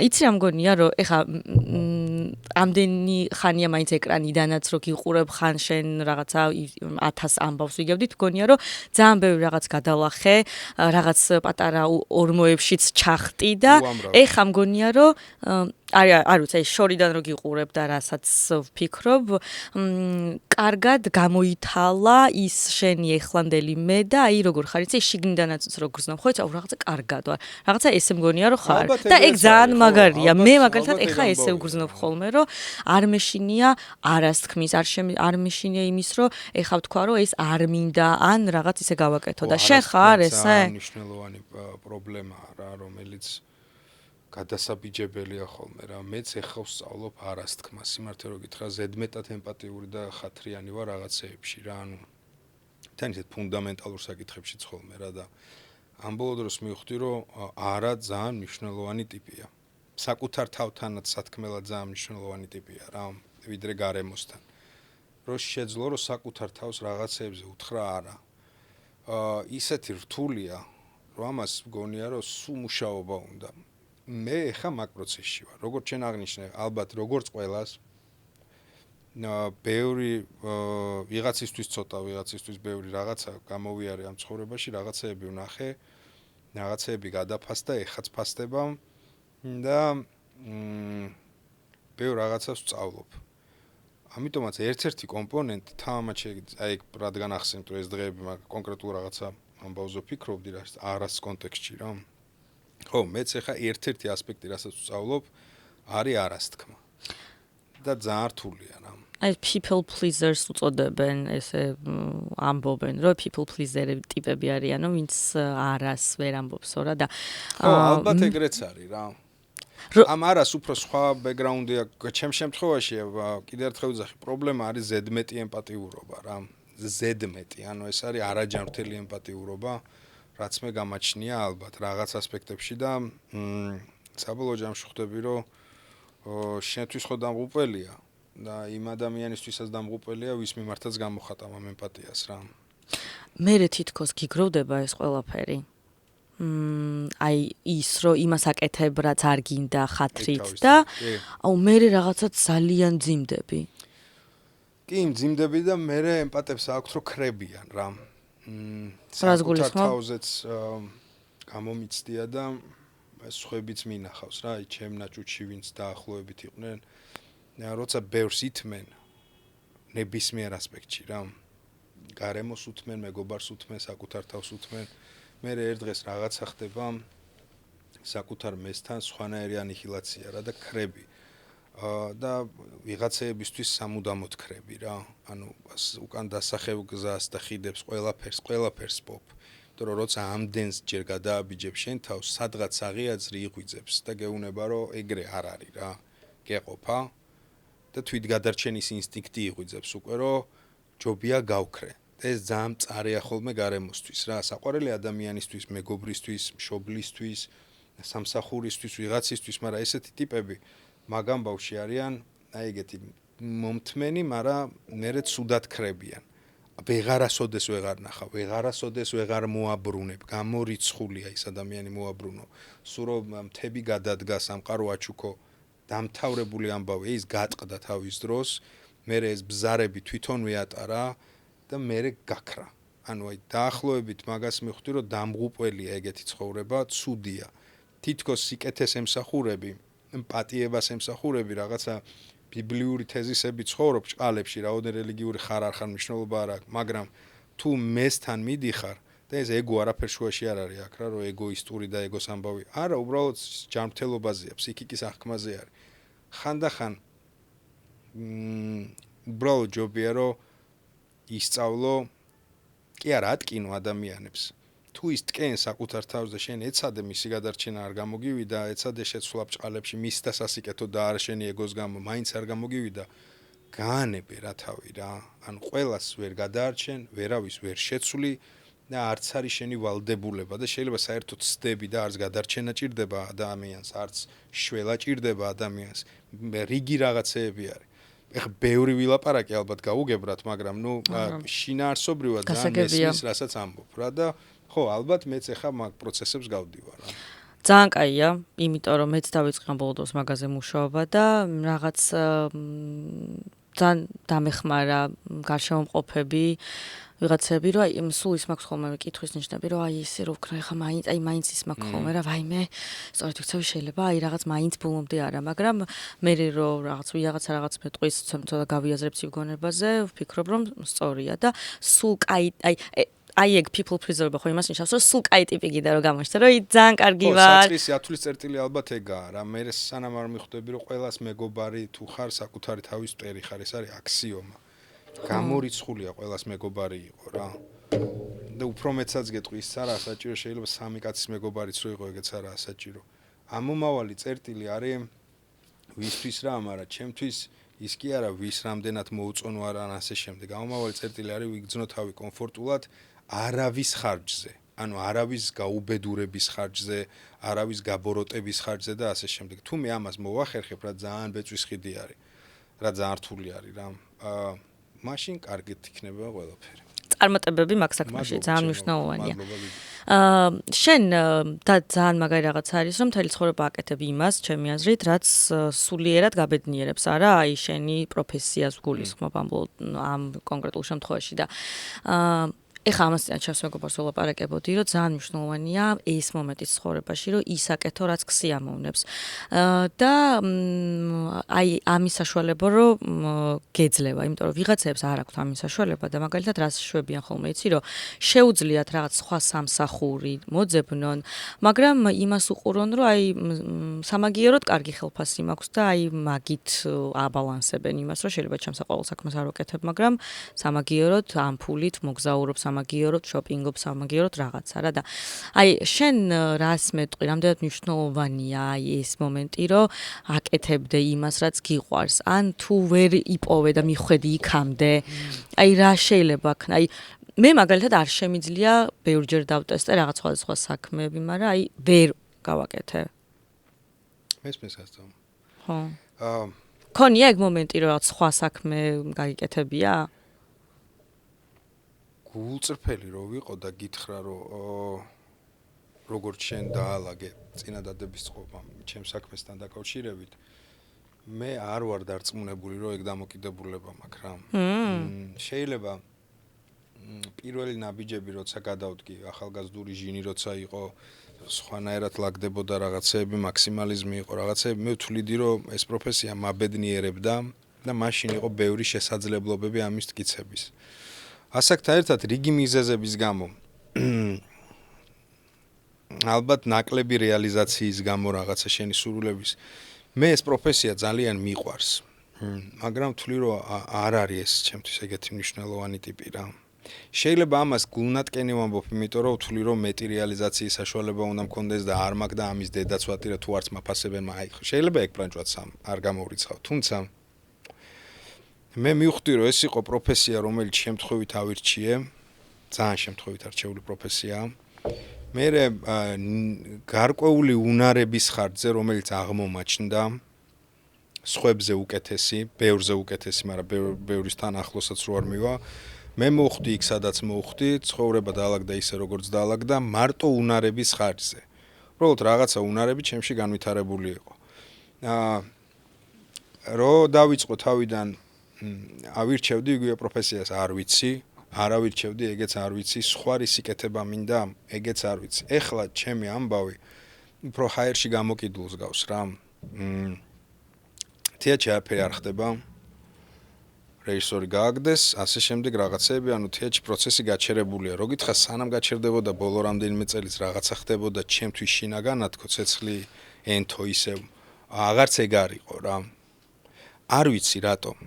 იცი რა მგონია რომ ეხა ამდენი ხანია მაინც ეკრანიდანაც რო გიყურებ ხან შენ რაღაცა 1000 ამბავს ვიგებდით მგონია რომ ძალიან ბევრი რაღაც გადალახე რაღაც პატარა ორმოებშიც ჩახტი და ეხა მგონია რომ არ ვიცი შორიდან რო გიყურებ და რასაც ვფიქრობ კარგად გამოითალა ის შენი ეხლანდელი მე და აი როგორ ხარ იცი შიგნიდანაც რო გრძნობ ხო იცი რაღაცა კარგად ვარ რაღაცა ესე მგონია რომ ხარ და ეგ ძალიან მაგარია მე მაგალითად ეხლა ესე ვგრძნობ ხოლმე რომ არ მეშინია არას თქმის არ მეშინია იმის რომ ეხლა ვთქვა რომ ეს არ მინდა ან რაღაც ისე გავაკეთო და შენ ხარ ესე მნიშვნელოვანი პრობლემაა რა რომელიც გადასაბიჯებელია ხოლმე რა მეც ეხლა ვსწავლობ არას თქმას სიმართლე რომ გითხრა ზედმეტად ემპათიური და ხათრიანი ვარ რაღაცეებში რა ანუ თან ისეთ ფუნდამენტალურ საკითხებშიც ხოლმე რა და ამ ბოლო დროს მივხვდი რომ არა ძალიან მნიშვნელოვანი ტიპია საკუთარ თავთანაც სათქმელად ძალიან მნიშვნელოვანი ტიპია რა ვიდრე გარემოსთან რომ შეძლო რომ საკუთარ თავს რაღაცეებზე უთხრა არა ისეთი რთულია რომ ამას მგონია რომ სულ მუშაობა უნდა მე ხა მაგ პროცესში ვარ როგორც შენ აღნიშნე ალბათ როგორც ყველას ბევრი ვიღაცისთვის ცოტა ვიღაცისთვის ბევრი რაღაცა გამოვიარე ამ ცხოვრებაში რაღაცეები ვნახე რაღაცეები გადაფასდა ეხაც ფასდება და ბევრ რაღაცას ვსწავლობ ამიტომაც ერთ-ერთი კომპონენტი თამამად აი რადგან ახსენეთ რომ ეს დღეები მაგ კონკრეტულ რაღაცა ამბავზე ვფიქრობდი რა არას კონტექსტში რა ხო მეც ახლა ერთ-ერთი ასპექტი რასაც ვსწავლობ არის არასთქმა და ძალიან რთულია რა აი people pleasers უწოდებენ ესე ამბობენ რომ people pleaser-ები ტიპები არიანო ვინც არას ვერ ამბობსო რა და ხო ალბათ ეგრეც არის რა ამ არას უფრო სხვა ბექგრაუნდი აქვს ჩემ შემთხვევაში კიდევ ერთხელ ვიძახი პრობლემა არის ზედმეტი ემპათიურობა რა ზედმეტი ანუ ეს არის არაჯანმრთელი ემპათიურობა რაც მე გამაჩნია ალბათ რაღაც ასპექტებში და საბოლოო ჯამში ხვდები რომ შენთვის ხო დამღუპველია და იმ ადამიანისთვისაც დამღუპველია ვის მიმართაც გამოხატავ ამ ემპათიას რა მე თითქოს გიგროვდება ეს ყველაფერი აი ის რომ იმას აკეთებ რაც არ გინდა ხათრით და აუ მე რაღაცა ძალიან ძიმდები კი ძიმდები და მე ემპათებს აქვს რომ ხრებიან რა რას გულისხმობ? თავზეც გამომიცდია და სხვებიც მინახავს რა, აი ჩემ ნაჭუჭში ვინც დაახლოებით იყვნენ, როცა ბევრს ითმენ ნებისმიერ ასპექტში რა. გარემოს უთმენ, მეგობარს უთმენ, საკუთარ თავს უთმენ. მე ერთ დღეს რაღაცა ხდება საკუთარ მესთან სხვანაირი ანიჰილაცია რა და ხრები. და ვიღაცეებისთვის სამუდამოდ ხრები რა. ანუ უკან დასახევ გზას და ხიდებს ყველაფერს პოპ. იმიტომ რომ როცა ამდენს ჯერ გადააბიჯებ შენ თავს, სადღაც აღიაძრი იღვიძებს და გეუბნება რომ ეგრე არ არის რა. გეყოფა და თვითგადარჩენის ინსტინქტი იღვიძებს უკვე რომ ჯობია გავქრე. ეს ძალიან მწარეა ხოლმე გარემოსთვის რა, საყვარელი ადამიანისთვის, მეგობრისთვის, მშობლისთვის, სამსახურისთვის, ვიღაცისთვის, მაგრამ ესეთი ტიპები მაგამ ბავში არიან, აი ეგეთი მომთმენი, მაგრამ მერე ცუდად ქრებიან. ვეღარასოდეს ვეღარ ნახავ, ვეღარასოდეს ვეღარ მოაბრუნებ, გამორიცხულია ის ადამიანი მოაბრუნო. სულ რომ მთები გადადგა, სამყარო აჩუქო, დამთავრებული ამბავი, ის გატყდა თავის დროს, მერე ეს ბზარები თვითონ მეატარა და მერე გაქრა. ანუ აი დაახლოებით მაგას მივხვდი, რომ დამღუპველია ეგეთი ცხოვრება, ცუდია. თითქოს სიკეთეს ემსახურები, ემპათიებას ემსახურები, რაღაცა ბიბლიური თეზისები ცხოვრობ ჭყალებში, რაოდენ რელიგიური ხარ არ ხარ მნიშვნელობა არ აქვს, მაგრამ თუ მესთან მიდიხარ და ეს ეგო არაფერ შუაში არ არის აქ რა, რომ ეგოისტური და ეგოს ამბავი. არა, უბრალოდ ჯანმრთელობაზეა, ფსიქიკის აღქმაზე არის. ხანდახან უბრალოდ ჯობია რომ ისწავლო, კი არა, ატკინო ადამიანებს. თუ ის ტკენ საკუთარ თავს და შენ ეცადე მისი გადარჩენა არ გამოგივიდა, ეცადე შეცვლა ბჭყალებში მის და სასიკეთო და არ შენი ეგოს გამო, მაინც არ გამოგივიდა, გაანებე რა თავი რა. ანუ ყველას ვერ გადაარჩენ, ვერავის ვერ შეცვლი და არც არის შენი ვალდებულება და შეიძლება საერთოდ ცდები და არც გადარჩენა ჭირდება ადამიანს, არც შველა ჭირდება ადამიანს. რიგი რაღაცეები არის. ეხლა ბევრი ვილაპარაკი ალბათ გაუგებრათ, მაგრამ ნუ შინაარსობრივად ძალიან მესმის, რასაც ამბობ რა და ხო, ალბათ მეც ეხლა მაგ პროცესებს გავდივარ რა. ძალიან კაია, იმიტომ რომ მეც დავიწყე ბოლო დროს მაგაზე მუშაობა და რაღაც ძალიან დამეხმარა გარშემოყოფები, ვიღაცები რომ აი სულ ის მაქვს ხოლმე კითხვის ნიშნები რომ აი ესე რო ვქნა ეხა მაინც ის მაქვს ხოლმე რა ვაიმე სწორედ ვიქცევი შეიძლება აი რაღაც მაინც ბოლომდე არა მაგრამ მე რომ რაღაც მეტყვის ცოტა გავიაზრებ სიგონებაზე ვფიქრობ რომ სწორია და სულ კაი აი ეგ people preserve ხო იმას ნიშნავს რომ სულ კაი ტიპი გიდა რომ გამოჩნდა რომ ძალიან კარგი ვარ საწყისი ათვლის წერტილი ალბათ ეგაა რა მე სანამ არ მიხვდები რომ ყველას მეგობარი თუ ხარ საკუთარი თავის მტერი ხარ ეს არის აქსიომა გამორიცხულია ყველას მეგობარი იყო რა და უფრო მეცაც გეტყვი ის არა საჭირო შეიძლება სამი კაცის მეგობარიც რო იყო ეგეც არა საჭირო ამომავალი წერტილი არის ვისთვის რა მაგრამ ჩემთვის ის კი არა ვის რამდენად მოუწონო არა ან ასე შემდეგ ამომავალი წერტილი არის ვიგრძნო თავი კომფორტულად არავის ხარჯზე ანუ არავის გაუბედურების ხარჯზე არავის გაბოროტების ხარჯზე და ასე შემდეგ თუ მე ამას მოვახერხებ რა ძალიან ბეწვის ხიდი არის რა ძალიან რთული არის რა მაშინ კარგით იქნება ყველაფერი. წარმატებები მაგ საქმეში ძალიან მნიშვნელოვანია. შენ და ძალიან მაგარი რაღაც არის რომ მთელი ცხოვრება აკეთებ იმას, ჩემი აზრით, რაც სულიერად გაბედნიერებს, არა, აი შენი პროფესიას გულისხმობ ამ კონკრეტულ შემთხვევაში და ეხლა ამას ჩემს მეგობარს ვლაპარაკებოდი, რომ ძალიან მნიშვნელოვანია ეს მომენტი ცხოვრებაში, რომ ისაკეთო, რაც ქსიამოვნებს. და აი ამის საშუალება რომ გეძლევა, იმიტომ რომ ვიღაცებს არ აქვთ ამის საშუალება და მაგალითად რას შვებიან ხოლმე, იცი რომ შეუძლიათ რაღაც სხვა სამსახური მოძებნონ, მაგრამ იმას უყურონ, რომ აი სამაგიეროდ კარგი ხელფასი მაქვს და აი მაგით აბალანსებენ იმას, რომ შეიძლება ჩემსაყვალ საქმეს არ ვაკეთებ, მაგრამ სამაგიეროდ ამ ფულით მოგზაურობ სამაგიეროდ შოპინგობ სამაგიეროდ რაღაცა რა და აი შენ რას მეტყვი რამდენად მნიშვნელოვანია აი ეს მომენტი რომ აკეთებდე იმას რაც გიყვარს ან თუ ვერ იპოვე და მიხვედი იქამდე აი რა შეიძლება ქნა აი მე მაგალითად არ შემიძლია ბევრჯერ დავტესტე რაღაც სხვა საქმეები მაგრამ აი ვერ გავაკეთე მესმის ასწავლ ხო ქონია ეგ მომენტი რომ რაღაც სხვა საქმე გაიკეთებია გულწრფელი რო ვიყო და გითხრა რომ როგორც შენ დაალაგე წინადადების წყობა ჩემ საქმესთან დაკავშირებით მე არ ვარ დარწმუნებული რომ ეგ დამოკიდებულება მაქვს რა შეიძლება პირველი ნაბიჯები როცა გადავდგი ახალგაზრდული ჟინი როცა იყო სხვანაირად ლაგდებოდა რაღაცეები მაქსიმალიზმი იყო რაღაცეები მე ვთვლიდი რომ ეს პროფესია მაბედნიერებდა და მაშინ იყო ბევრი შესაძლებლობები ამის მტკიცების ასაკთან ერთად რიგი მიზეზების გამო ალბათ ნაკლები რეალიზაციის გამო რაღაცა შენი სურვილების მე ეს პროფესია ძალიან მიყვარს მაგრამ ვთვლი რომ არ არის ეს ჩემთვის ეგეთი მნიშვნელოვანი ტიპი რა შეიძლება ამას გულნატკენი ვამბობ იმიტომ რომ ვთვლი რომ მეტი რეალიზაციის საშუალება უნდა მქონდეს და არ მაქვს და ამის დედაც ვატირა თუ არც მაფასებენ აი შეიძლება ეგ პრანჭვაც არ გამოვრიცხავ თუმცა მე მივხვდი რომ ეს იყო პროფესია რომელიც შემთხვევით ავირჩიე ძალიან შემთხვევით არჩეული პროფესიაა მე გარკვეული უნარების ხარჯზე რომელიც აღმომაჩნდა სხვებზე უკეთესი ბევრზე უკეთესი მაგრამ ბევრისთან ახლოსაც რო არ მივა მე მოვხვდი იქ სადაც მოვხვდი ცხოვრება დაალაგდა ისე როგორც დაალაგდა მარტო უნარების ხარჯზე უბრალოდ რაღაცა უნარები ჩემში განვითარებული იყო რო დავიწყო თავიდან ავირჩევდი იგივე პროფესიას არ ვიცი არ ავირჩევდი ეგეც არ ვიცი სხვა რისიკეთება მინდა ეგეც არ ვიცი ეხლა ჩემი ამბავი უფრო ჰაერში გამოკიდულს გავს რა თეატრში არაფერი არ ხდება რეჟისორი გააგდეს ასე შემდეგ რაღაცები ანუ თეატრში პროცესი გაჩერებულია რო გითხრა სანამ გაჩერდებოდა ბოლო რამდენიმე წელიც რაღაცა ხდებოდა ჩემთვის შინაგანად თქო ცეცხლი ენთო ისევ აღარც ეგ არისო რა არ ვიცი რატომ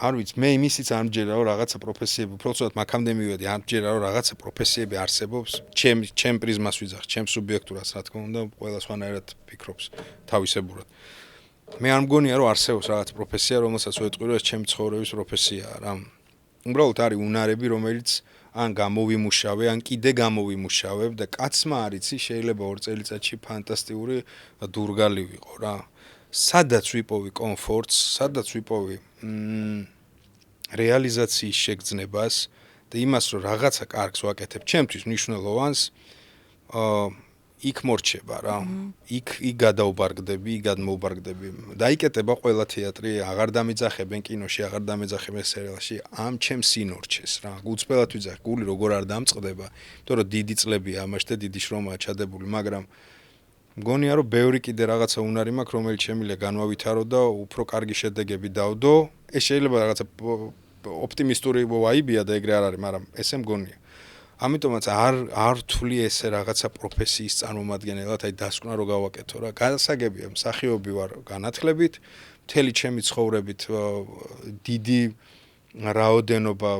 არ ვიცი მე იმისიც არ მჯერა რომ რაღაცა პროფესიები უბრალოდ მაგამდე მივედი არ მჯერა რომ რაღაცა პროფესიები არსებობს ჩემ პრიზმას ვიძახ ჩემ სუბიექტურას რა თქმა უნდა ყველა სხვანაირად ფიქრობს თავისებურად მე არ მგონია რომ არსებობს რაღაც პროფესია რომელსაც ვეტყვი რომ ეს ჩემი ცხოვრების პროფესიაა რა უბრალოდ არის უნარები რომელიც ან გამოვიმუშავე ან კიდე გამოვიმუშავებ და კაცმა არ იცი შეიძლება 2 წელიწადში ფანტასტიკური დურგალი ვიყო რა სადაც ვიპოვი კომფორტს სადაც ვიპოვი რეალიზაციის შეგრძნებას და იმას რომ რაღაცა კარგს ვაკეთებ ჩემთვის მნიშვნელოვანს იქ მორჩება რა იქ გადაუბარგდები იქ გადმოუბარგდები დაიკეტება ყველა თეატრი აღარ დამიძახებენ კინოში აღარ დამეძახებენ სერიალში ამ ჩემ სინორჩეს რა უცბელად ვიძახ გული როგორ არ დამწყდება იმიტომ რომ დიდი წლებია ამაში და დიდი შრომაა ჩადებული მაგრამ მგონია რომ ბევრი კიდე რაღაცა უნარი მაქვს რომელიც შემიძლია განვავითარო და უფრო კარგი შედეგები დავდო ეს შეიძლება რაღაცა ოპტიმისტური ვაიბია და ეგრე არ არის მაგრამ ესე მგონია ამიტომაც არ თვლი ესე რაღაცა პროფესიის წარმომადგენელად აი დასკვნა რო გავაკეთო რა გასაგებია მსახიობი ვარ განათლებით მთელი ჩემი ცხოვრებით დიდი რაოდენობა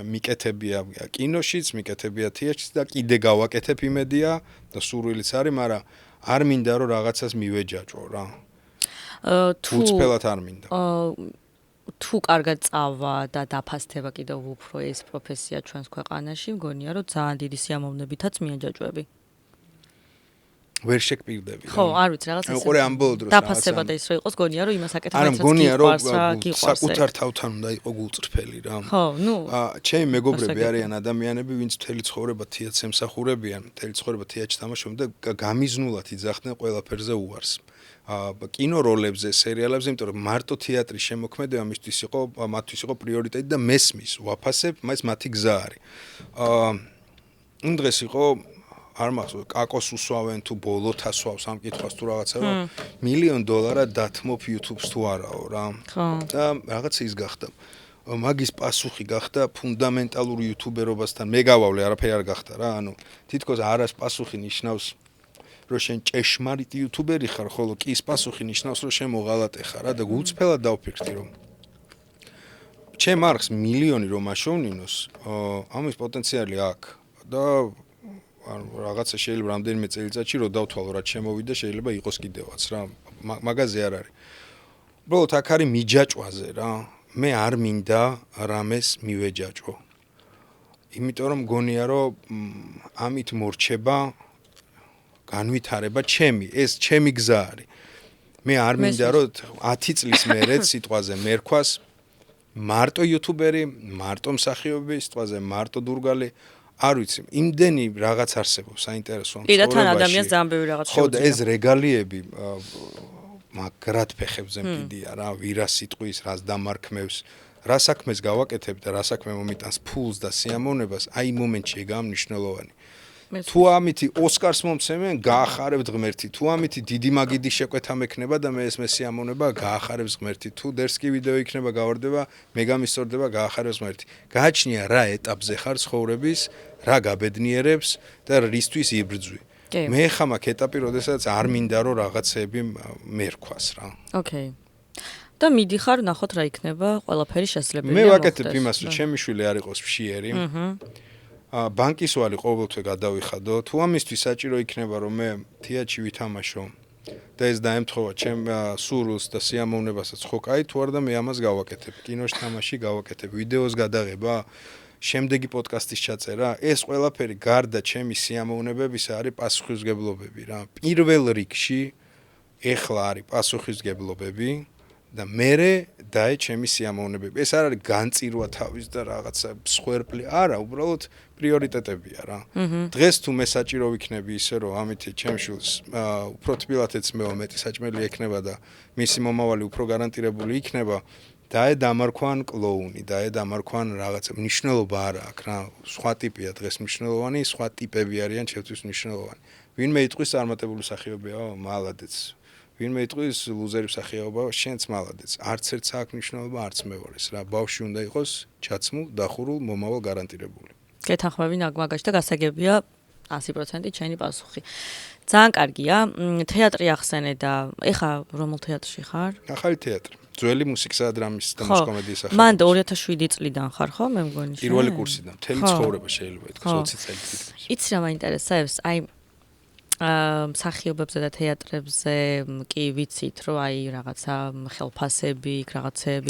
მიკეთებია კინოშიც მიკეთებია თეატრშიც და კიდე გავაკეთებ იმედია და სურვილიც არის მაგრამ არ მინდა რომ რაღაცას მივეჯაჭო რა თუ უცბელად არ მინდა თუ კარგად წავა და დაფასდება კიდევ უფრო ეს პროფესია ჩვენს ქვეყანაში მგონია რომ ძალიან დიდი სიამოვნებითაც მიაჯაჭვები ვერ შეგპირდები ხო არ ვიცი რაღაც ესე უყურე ამბოლ დროს დაფასება და ის რო იყოს გონია რომ იმას აკეთებ არა მგონია რომ საკუთარ თავთან უნდა იყო გულწრფელი რა ხო ნუ ჩემი მეგობრები არიან ადამიანები ვინც მთელი ცხოვრება თეატრს ემსახურებიან მთელი ცხოვრება თეატრში თამაშობენ და გამიზნულად იძახდნენ ყველაფერზე უარს კინო როლებზე სერიალებზე იმიტომ რომ მარტო თეატრის შემოქმედება მათთვის იყო პრიორიტეტი და მესმის ვაფასებ მას მათი გზა არის დღეს იყო არ მახსოვს კაკოს უსვავენ თუ ბოლოთა სვავს ამ კითხვას თუ რაღაცა რომ $1,000,000 დათმობ YouTube-ს თუ არაო რა და რაღაცა ის გახდა მაგის პასუხი გახდა ფუნდამენტალურ იუთუბერობასთან მე გავავლე არაფერი არ გახდა რა ანუ თითქოს არას პასუხი ნიშნავს რომ შენ ჭეშმარიტ იუთუბერი ხარ ხოლო კი ის პასუხი ნიშნავს რომ შენ მოღალატე ხარ რა და უცბელად დავფიქრდი რომ ჩემ არხს მილიონი რომ აშოვნინოს ამის პოტენციალი აქვს და რაღაცა შეიძლება რამდენიმე წელიწადში რომ დავთვალო რაც შემოვიდა შეიძლება იყოს კიდევაც რა მაგაზე არ არის უბრალოდ აქ არის მიჯაჭვაზე რა მე არ მინდა რამეს მივეჯაჭო იმიტომ რომ მგონია რომ ამით მორჩება განვითარება ეს ჩემი გზა არის მე არ მინდა რომ 10 წლის მერეც სიტყვაზე მერქვას მარტო იუთუბერი მარტო მსახიობი სიტყვაზე მარტო დურგალი არ ვიცი იმდენი რაღაც არსებობს საინტერესო და თან ადამიანს ძალიან ბევრი რაღაც შეუძლია ხო ეს რეგალიები მაგრად ფეხებზე მიდია რა ვირა სიტყვის რას დამარქმევს რა საქმეს გავაკეთებ და რა საქმე მომიტანს ფულს და სიამოვნებას აი მომენტში ეგაა მნიშვნელოვანი თუ ამითი ოსკარს მომცემენ გაახარებთ ღმერთი თუ ამითი დიდი მაგიდი შეკვეთა მექნება და მე ეს სიამოვნება გაახარებს ღმერთი თუ დერსკი ვიდეო იქნება გავარდება მე გამისწორდება გაახარებს ღმერთი გააჩნია რა ეტაპზე ხარ ცხოვრების რა გაბედნიერებს და რისთვის იბრძვი მე ხა მაგ ეტაპი როდესაც არ მინდა რომ რაღაცები მერქვას რა ოკეი და მიდიხარ ნახოთ რა იქნება ყველაფერი შესაძლებელია მე ვაკეთებ იმას რომ ჩემი შვილი არ იყოს ფშიერი ბანკის ვალი ყოველთვის გადავიხადო თუ ამისთვის საჭირო იქნება რომ მე თეატრში ვითამაშო და ეს დაემთხოვა ჩემ სურვილს და სიამოვნებასაც ხო კაი თუ არა და მე ამას გავაკეთებ. კინოში თამაში გავაკეთებ, ვიდეოს გადაღება, შემდეგი პოდკასტის ჩაწერა, ეს ყველაფერი გარდა ჩემი სიამოვნებებისა არის პასუხისმგებლობები რა. პირველ რიგში ეხლა არის პასუხისმგებლობები და მერე დაე ჩემი სიამოვნებები. ეს არ არის განწირვა თავის და რაღაცა მსხვერპლი, არა, უბრალოდ პრიორიტეტებია რა. დღეს თუ მე საჭირო ვიქნები ისე რომ ამით ჩემ შულს უფრო თბილად ეცმევა, მეტი საჭმელი ექნება და მისი მომავალი უფრო გარანტირებული იქნება, დაე დამარქვან კლოუნი, დაე დამარქვან რაღაცა მნიშვნელობა არა აქვს რა. სხვა ტიპია დღეს მნიშვნელოვანი, სხვა ტიპები არიან ჩემთვის მნიშვნელოვანი. ვინმე იტყვის წარმატებული მსახიობია, მალადეც. ვინმე იტყვის ლუზერი მსახიობია, შენც მალადეც. არც ერთს აქვს მნიშვნელობა, არც მეორეს რა. ბავშვი უნდა იყოს ჩაცმულ, დახურულ, მომავალ გარანტირებული. გეთანხმები მაგაში და გასაგებია 100% ჩენი პასუხი. ძალიან კარგია. თეატრი ახსენე და ეხა რომელ თეატრში ხარ? ახალი თეატრი. ძველი მუსიკისა და დრამის და მუსიკომედიის სახე. მან 2007 წლიდან ხარ ხო? მე მგონი. პირველი კურსიდან, მთელი ცხოვრება შეიძლება ითქვას 20 წელი თითქმის. იცი რა მაინტერესებს? აი მსახიობებზე და თეატრებზე კი ვიცით, რომ აი რაღაცა ხელფასები, რაღაცები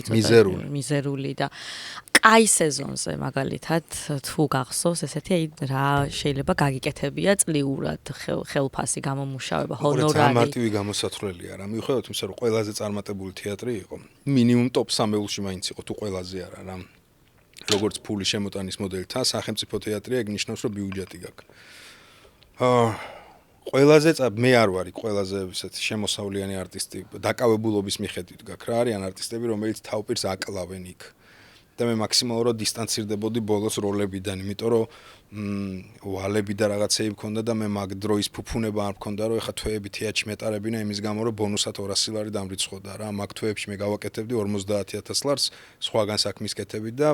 მიზერული და კაი სეზონზე მაგალითად თუ გახსოვს ესეთი აი რა შეიძლება გაგიკეთებია წლიურად ხელფასი გამომუშავება ჰონორარი. ძალიან მარტივი გამოსათვლელია რა. მიუხედავად იმისა, რომ ყველაზე წარმატებული თეატრი იყო, მინიმუმ ტოპ 3-ში მაინც იყო თუ ყველაზე არა რა. როგორც ფული შემოტანის მოდელთა სახელმწიფო თეატრია, ეგ ნიშნავს, რომ ბიუჯეტი გაქვს. ყველაზე მე არ ვარი ყველაზე ისეთი შემოსავლიანი არტისტი დაკავებულობის მიხედვით გაქვს რა არიან არტისტები რომელიც თავპირს აკლავენ იქ და მე მაქსიმალურად დისტანცირდებოდი ბოლოს როლებიდან იმიტომ რომ ვალები და რაღაცეები მქონდა და მე მაგ დროის ფუფუნება არ მქონდა რომ ეხა თვეები თეატრში მეტარებინა იმის გამო რომ ბონუსად 200 ლარი დამრიცხოდა რა მაგ თვეებში მე გავაკეთებდი 50000 ლარს სხვაგან საქმის კეთებით და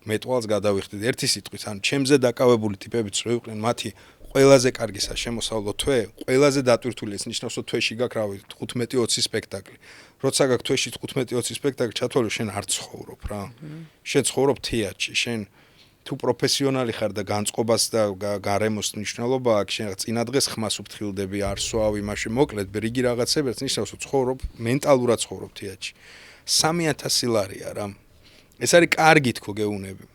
მეტყვალს გადავიხდით ერთი სიტყვით ან ჩემზე დაკავებული ტიპებიც რო იყვნენ მათი ყველაზე კარგი შემოსავლო თვე, ყველაზე დატვირთული ეს ნიშნავს, რომ თვეში გაქვს რავი 15-20 სპექტაკლი. როცა გაქვს თვეში 15-20 სპექტაკლი, ჩათვალე შენ არ ცხოვრობ რა. შენ ცხოვრობ თეატრში, შენ თუ პროფესიონალი ხარ და განწყობას და გარემოს მნიშვნელობა აქვს, შენ წინა დღეს ხმას უფრთხილდები, არ სვავ იმაში მოკლედ, რიგი რაღაცებიც ნიშნავს, რომ ცხოვრობ, მენტალურად ცხოვრობ თეატრში. 3000 ლარია რა. ეს არის კარგი თქო გეუნები.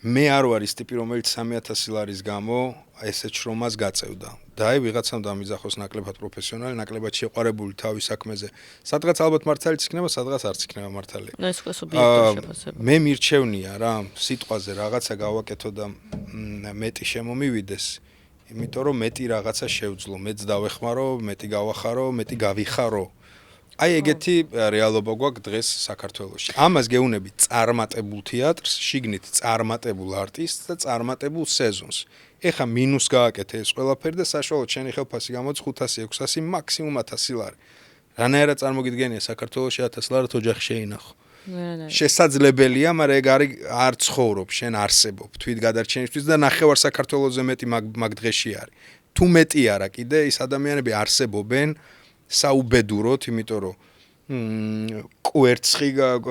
მე არ ვარ ის ტიპი რომელიც 3000 ლარის გამო ესეთ შრომას გაწევდა. და აი ვიღაცამ დამიძახოს ნაკლებად პროფესიონალი, ნაკლებად შეყვარებული თავის საქმეზე. სადღაც ალბათ მართალიც იქნება, სადღაც არც იქნება მართალი. და ეს სუბიექტური შეფასება. მე მირჩევნია რა, სიტყვაზე რაღაცა გავაკეთო და მეტი შემომივიდეს, იმიტომ რომ მეტი რაღაცა შევძლო, მეც დავეხმარო, მეტი გავახარო, მეტი გავიხარო. აი ეგეთი რეალობა გვაქვს დღეს საქართველოში. ამას გეუნები წარმატებულ თეატრს, შიგნით წარმატებულ არტისტს და წარმატებულ სეზონს. ეხა მინუს გააკეთე ეს ყველაფერი და საშუალოდ შენი ხელფასი გამოდის 500-600, მაქსიმუმ 1000 ლარი. რანაირად წარმოგიდგენია საქართველოში 1000 ლარად ოჯახი შეინახო. შესაძლებელია, მაგრამ ეგ არ ცხოვრობ, შენ არსებობ თვით გადარჩენისთვის და ნახევარ საქართველოზე მეტი მაგ დღეში არის. თუ მეტი არა კიდე ის ადამიანები არსებობენ საუბედუროთ, იმიტომ რომ კვერცხი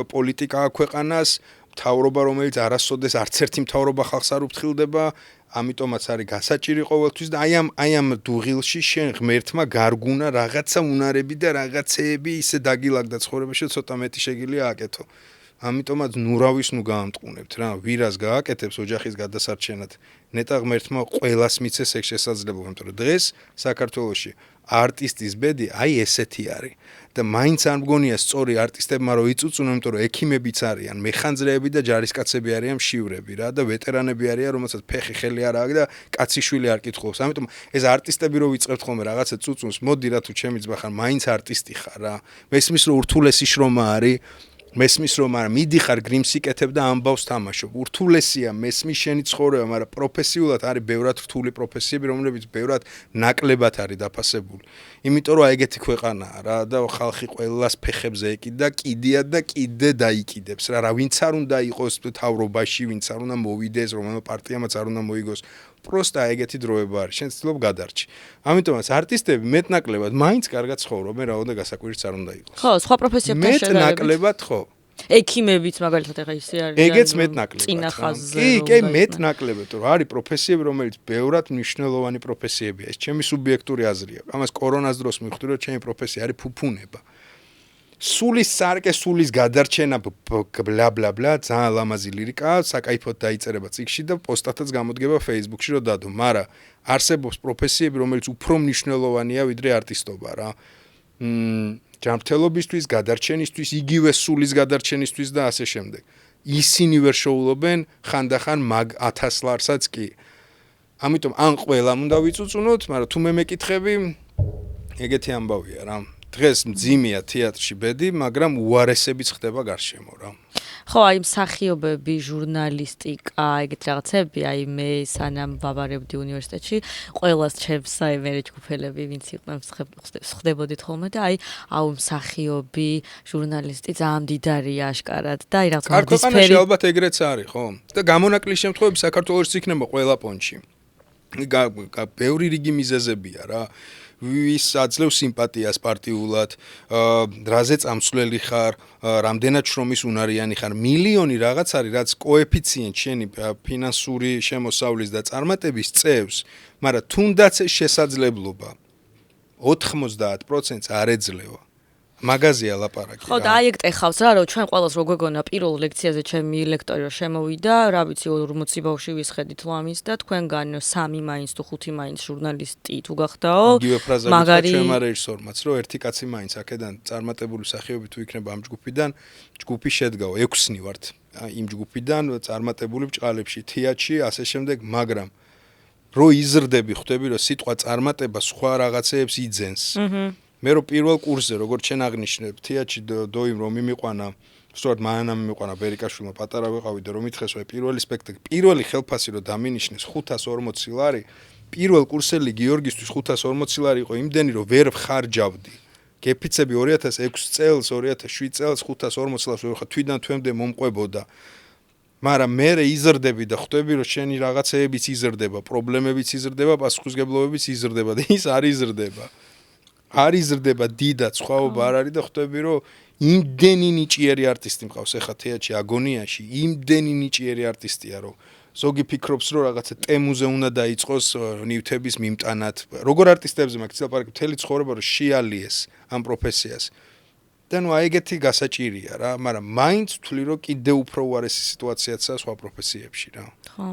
პოლიტიკა ქვეყანას, მთავრობა რომელიც არასოდეს არც ერთი მთავრობა ხალხს არ უფრთხილდება, ამიტომაც არის გასაჭირი ყოველთვის და აი ამ დუღილში შენ ღმერთმა გარგუნა რაღაცა უნარები და რაღაცეები ისე დაგილაგდა ცხოვრებაში, ცოტა მეტი შეგიძლია აკეთო. ამიტომაც ნურავის ნუ გაამტყუნებთ რა, ვირას გააკეთებს ოჯახის გადასარჩენად. ნეტა ღმერთმა ყველას მიცეს ეგ შესაძლებლობა, იმიტომ რომ დღეს საქართველოში არტისტის ბედი აი ესეთი არის და მაინც არ მგონია სწორი არტისტებმა რომ იწუწუნონ, იმიტომ რომ ექიმებიც არიან, მეხანძრეები და ჯარისკაცები არიან მშივრები რა და ვეტერანები არიან, რომელსაც ფეხი ხელი არ აქვს და კაციშვილი არ კითხულობს. ამიტომ ეს არტისტები რო ვიწყებთ ხოლმე რაღაცა წუწუნს, მოდი რა თუ ჩემი ძმა ხარ, მაინც არტისტი ხარ რა. მესმის რომ ურთულესი შრომა არის მესმის რომ არა მიდიხარ გრიმს იკეთებ და ამბავს თამაშობ. ურთულესია მესმის შენი ცხოვრება, მაგრამ პროფესიულად არის ბევრად რთული პროფესიები, რომლებიც ბევრად ნაკლებად არის დაფასებული. იმიტომ რომ ეგეთი ქვეყანაა რა და ხალხი ყველას ფეხებზე ეკიდა, კიდია და კიდე დაიკიდებს რა. ვინც არ უნდა იყოს თავრობაში, ვინც არ უნდა მოვიდეს, რომელმა პარტიამაც არ უნდა მოიგოს. პროსტა ეგეთი დროება არის. შენ ცდილობ გადარჩი. ამიტომაც არტისტები მეტნაკლებად მაინც კარგად ცხოვრობენ, რაოდა გასაკვირიც არ უნდა იყოს. ხო, სხვა პროფესიებთან შედარებით. მეტნაკლებად ხო. ექიმებიც მაგალითად ეხა ისე არის. ეგეც მეტნაკლებად. წინა ხაზზე. კი, მეტნაკლებად, რომ არის პროფესიები, რომელიც ბევრად მნიშვნელოვანი პროფესიებია. ეს ჩემი სუბიექტური აზრია. ამას კორონას დროს მივხვდი, რომ ჩემი პროფესია არის ფუფუნება. სულის სარკე, სულის გადარჩენა, ბლა ბლა ბლა, ძალიან ლამაზი ლირიკა, საკაიფოდ დაიწერება წიგში და პოსტათაც გამოდგება Facebook-ში, რომ დადო, მაგრამ არსებობს პროფესიები, რომელიც უფრო მნიშვნელოვანია, ვიდრე არტისტობა რა. ჯანმრთელობისთვის, გადარჩენისთვის, იგივე სულის გადარჩენისთვის და ასე შემდეგ. ისინი ვერ შეულობენ ხანდახან მაგ 1000 ლარსაც კი. ამიტომ ან ყველამ უნდა ვიწუწუნოთ, მაგრამ თუ მე მეკითხები, ეგეთი ამბავია რა. დღეს მძიმეა თეატრში ბედი, მაგრამ უარესებიც ხდება გარშემო რა. ხო, აი მსახიობები, ჟურნალისტიკა, ეგეთ რაღაცები, აი მე სანამ ვაბარებდი უნივერსიტეტში, ყველას ჩემს აი მე ჯგუფელები, ვინც იყვნენ ხდებოდით ხოლმე და აი აუ მსახიობი, ჟურნალისტი ძალიან მდიდარია აშკარად და აი რაღაც ვარდისფერი ალბათ ეგრეც არის, ხო? და გამონაკლისის შემთხვევები საქართველოში იქნება ყველა პონჩი. ბევრი რიგი მიზეზებია რა. ვის აძლევს სიმპათიას პარტიულად, რაზე წამსვლელი ხარ, რამდენად შრომის უნარიანი ხარ, მილიონი რაღაც არის, რაც კოეფიციენტ შენი ფინანსური შემოსავლის და წარმატების წევს, მაგრამ თუნდაც შესაძლებლობა 90% არ ეძლევა. მაგაზია ლაპარაკი. ხო და აი ეგ ტეხავს რა, რომ ჩვენ ყველას რო გვეგონა პირველ ლექციაზე ჩემი ლექტორი რო შემოვიდა, რა ვიცი 40 ბავშვი ვისხედით ლამის და თქვენგან 3 მაინც თუ 5 მაინც ჟურნალისტი თუ გახდაო. მაგარი ჩვენმა რეჟისორმაც რომ ერთი კაცი მაინც აქედან წარმატებული მსახიობი თუ იქნება ამ ჯგუფიდან, ჯგუფი შედგაო 6 ვართ. იმ ჯგუფიდან წარმატებული ბჭყალებში, თეატრში, ასე შემდეგ, მაგრამ რო იზრდები, ხვდები რომ სიტყვა წარმატება სხვა რაღაცეებს იძენს. მე რო პირველ კურსზე როგორც შენ აღნიშნე თეატრში დოიმ რომ მიმიყვანა სწორად მანამ მიმიყვანა ბერიკაშვილმა პატარა ვიყავი და რომ მითხეს ვე პირველი სპექტაკლი პირველი ხელფასი რო დამინიშნეს 540 ლარი პირველ კურსელი გიორგისთვის 540 ლარი იყო იმდენი რომ ვერ ხარჯავდი გეფიცები 2006 წელს 2007 წელს 540 ლარს ვერ ხარ თვიდან თვემდე მომყვებოდა მაგრამ მე იზრდები და ხვდები რომ შენი რაღაცეებიც იზრდება პრობლემებიც იზრდება პასუხისგებლობებიც იზრდება და ის არ იზრდება არ იზრდება დიდად სხვაობა არ არის და ხვდები რომ იმდენი ნიჭიერი არტისტი მყავს ეხა თეატრში აგონიაში იმდენი ნიჭიერი არტისტია რომ ზოგი ფიქრობს რომ რაღაცა ტემუზე უნდა დაიწყოს ნივთების მიმტანად როგორ არტისტებზე მაგ ცალ-პარკ მთელი ცხოვრება რომ შეალიეს ამ პროფესიას და ნუ აი ეგეთი გასაჭირია რა მაგრამ მაინც ვთვლი რომ კიდე უფრო უარესი სიტუაციაცაა სხვა პროფესიებში რა ხო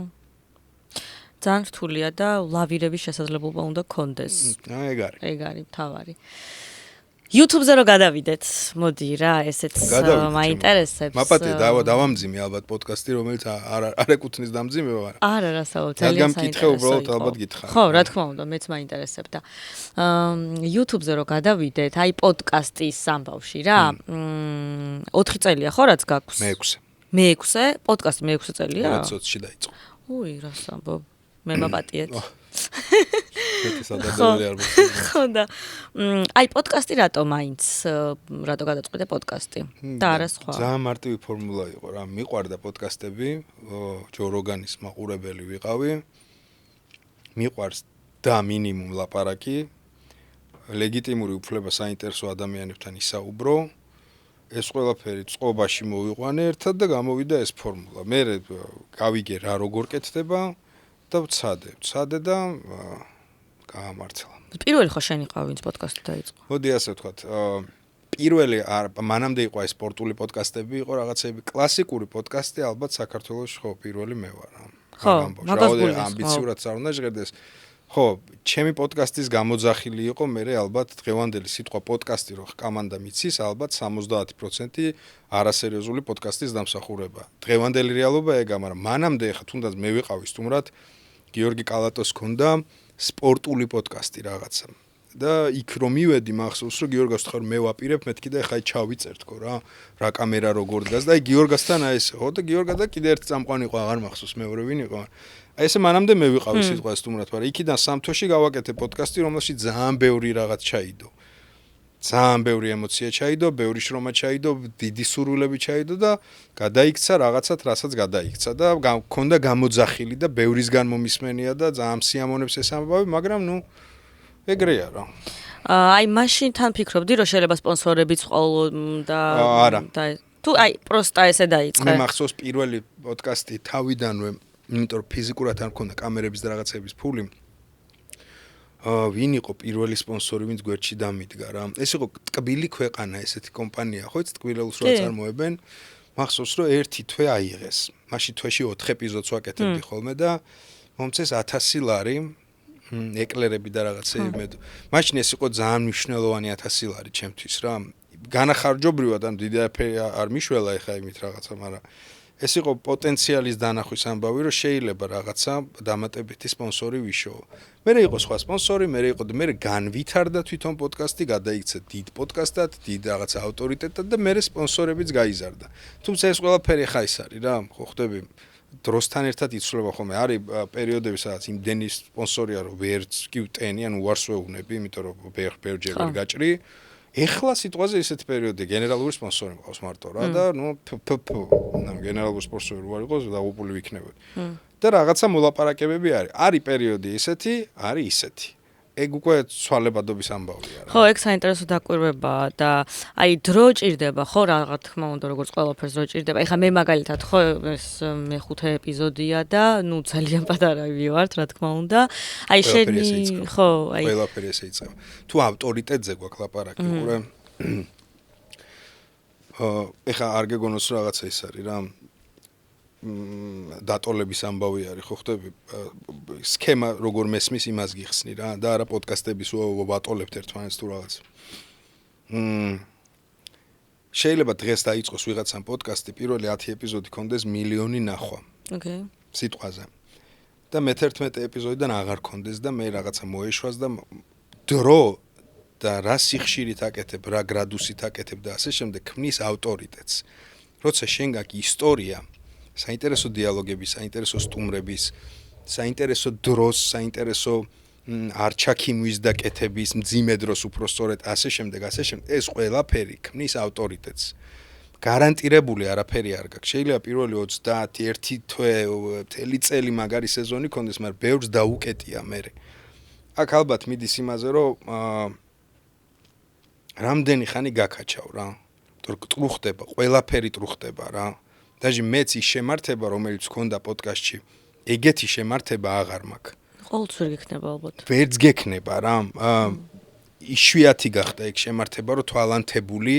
ძალიან რთულია და ლავირების შესაძლებლობა უნდა გქონდეს. ეგ არის. ეგ არის თავარი. YouTube-ზე რო გადავიდეთ, მოდი რა, ესეც მაინტერესებს. მაპატე დავამძიმე ალბათ პოდკასტი, რომელიც არ ეკუთვნის დამძიმება, მაგრამ. არა, რასაუბრობ, ძალიან საინტერესო. გამ კითხე უბრალოდ ალბათ გითხარ. ხო, რა თქმა უნდა, მეც მაინტერესებდა. YouTube-ზე რო გადავიდეთ, აი პოდკასტის ამბავში რა. 4 წელია ხო რაც გაქვს? მე-6. პოდკასტი მე-6 წელია? 2020-ში დაიწყო. უი, რას ამბობ? მე მაპატიეთ. მეტი სადადებელი არ მოხდა. ხო და აი პოდკასტი რატო მაინც რატო გადაწყვეტე პოდკასტი? და არა სხვა. ძალიან მარტივი ფორმულა იყო რა, მიყვარდა პოდკასტები, ჯო როგანის მაყურებელი ვიყავი. მიყვარს და მინიმუმ ლაპარაკი. ლეგიტიმური უფლება საინტერესო ადამიანებთან ისაუბრო. ეს ყველაფერი წყობაში მოვიყვანე ერთად და გამოვიდა ეს ფორმულა. მე გავიგე რა როგორ კეთდება და ვცადე და გაამართლა. პირველი ხო შენ იყავ ვინც პოდკასტი დაიწყო? მოდი ასე ვთქვათ, პირველი მანამდე იყო ეს სპორტული პოდკასტები, იყო რაღაცები კლასიკური პოდკასტი, ალბათ საქართველოს ხო პირველი მე ვარ. ხო, მაგას გულს ამბიციურად არ უნდა ჟღერდეს. ხო, ჩემი პოდკასტის გამოძახილი იყო მე ალბათ დღევანდელი სიტყვა პოდკასტი რო ხკამანდა მიცის, ალბათ 70% არასერიოზული პოდკასტის დამსახურება. დღევანდელი რეალობა ეგა, მაგრამ მანამდე ხა თუნდაც მე ვიყავი სტუმრად გიორგი კალატოს ქონდა სპორტული პოდკასტი რაღაცა. და იქ რომ მივედი მახსოვს რომ გიორგას ვთქარ მე ვაპირებ მეთქი და ხაი ჩავიწერ თქო რა კამერა როგორ დგას და აი გიორგასთან აი ესე ხო და გიორგა და კიდე ერთი წამყვანი იყო აღარ მახსოვს მეორე ვინ იყო აი ესე მანამდე მე ვიყავი სიტყვა სტუმრად მაგრამ იქიდან სამთოში გავაკეთე პოდკასტი რომელშიც ძალიან ბევრი რაღაც ჩაიდო ძალიან ბევრი ემოცია ჩაიდო ბევრი შრომა ჩაიდო დიდი სურვილები ჩაიდო და გადაიქცა რაღაცად რასაც გადაიქცა და მქონდა გამოძახილი და ბევრისგან მომისმენია და ძალიან სიამონებს ეს ამბავი მაგრამ ნუ ეგრეა რა. აი მაშინ თან ფიქრობდი რომ შეიძლება სპონსორებიც ყოლო და არა. თუ აი პროსტა ესე დაიწყე. მე მახსოვს პირველი პოდკასტი თავიდანვე, იმიტომ რომ ფიზიკურად არ მქონდა კამერების და რაღაცების ფული. ვინ იყო პირველი სპონსორი, ვინც გვერდში დამიდგა რა. ეს იყო ტკბილი ქვეყანა, ესეთი კომპანია, ხო, ტკბილელს რო აწარმოებენ. მახსოვს რომ ერთი თვე აიღეს. მაშინ თვეში 4 ეპიზოდს ვაკეთებდი ხოლმე და მომწეს 1000 ლარი ეკლერები და რაღაცები მე. მაშინ ეს იყო ძალიან მნიშვნელოვანი 1000 ლარი ჩემთვის რა. განახარჯობრივად ან დიდი არ მიშველა ეხა იმით რაღაცა, მაგრამ ეს იყო პოტენციალის დანახვის ამბავი, რომ შეიძლება რაღაცა დამატებითი სპონსორი ვიშოვო. მე იყო სხვა სპონსორი, მე განვითარდა თვითონ პოდკასტი, გადაიქცა დიდ პოდკასტად, დიდ რაღაცა ავტორიტეტად და მე სპონსორებიც გაიზარდა. თუმცა ეს ყველაფერი ხა ის არის რა, ხო ხდები დროსთან ერთად იცვლება ხოლმე. არის პერიოდები, სადაც იმდენი სპონსორია, რომ ვერც კი ვტენი, ან უარს ვეუბნები, იმიტომ რომ ბევრჯერ ვერ გაჭრი. ეხლა სიტყვაზე ისეთი პერიოდი გენერალური სპონსორი მყავს მარტო რა და გენერალური სპონსორი რო არ იყოს დაღუპული ვიქნებოდი. და რაღაცა მოლაპარაკებები არის. არის პერიოდი ისეთი, არის ისეთი. ეგ უკვე ცვალებადობის ამბავია რა. ხო, ეგ საინტერესო დაკვირვებაა და აი დრო ჭირდება, ხო, რა თქმა უნდა, როგორც ყველაფერს დრო ჭირდება. ეხლა მე მაგალითად ხო ეს მე-5 ეპიზოდია და ნუ ძალიან პატარა ვივართ, რა თქმა უნდა. აი შენი ხო, აი ყველაფერი ესე იწყება. თუ ავტორიტეტზე გვაქვს ლაპარაკი, ყურე. ეხლა არ გეგონოს რაღაცა ის არის რა. დატოლების ამბავი არის, ხო ხდები? სქემა როგორ მესმის იმას გიხსნი რა და არა პოდკასტების ვატოლებთ ერთმანეთს თუ რაღაც. შეიძლება დღეს დაიწყოს ვიღაცამ პოდკასტი, პირველი 10 ეპიზოდი ქონდეს მილიონი ნახვა. ოკეი. სიტყვაზე. და მე-11 ეპიზოდიდან აღარ ქონდეს და მე რაღაცა მოეშვას და დრო და რა სიხშირით აკეთებ, რა გრადუსით აკეთებ და ასე შემდეგ ქმნის ავტორიტეტს. როცა შენ გაქვს ისტორია საინტერესო დიალოგების, საინტერესო სტუმრების, საინტერესო დროს, საინტერესო არჩაქიმვის და კეთების, მძიმე დროს უფრო სწორედ ასე შემდეგ, ეს ყველაფერი ქმნის ავტორიტეტს. გარანტირებული არაფერი არ გაქვს. შეიძლება პირველი 21 თვე, მთელი წელი მაგარი სეზონი ქონდეს, მაგრამ ბევრს დაუკეტია მე. აქ ალბათ მიდის იმაზე, რომ რამდენი ხანი გაკაჩავ რა. ტრუხდება, ყველაფერი ტრუხდება რა. დაჟე მეც ის შემართება, რომელიც ქონდა პოდკასტში, ეგეთი შემართება აღარ მაქვს. ყოველთვის ვერ გექნება ალბათ. ვერც გექნება რა. იშვიათი გახდა ეგ შემართება, რომ თვალანთებული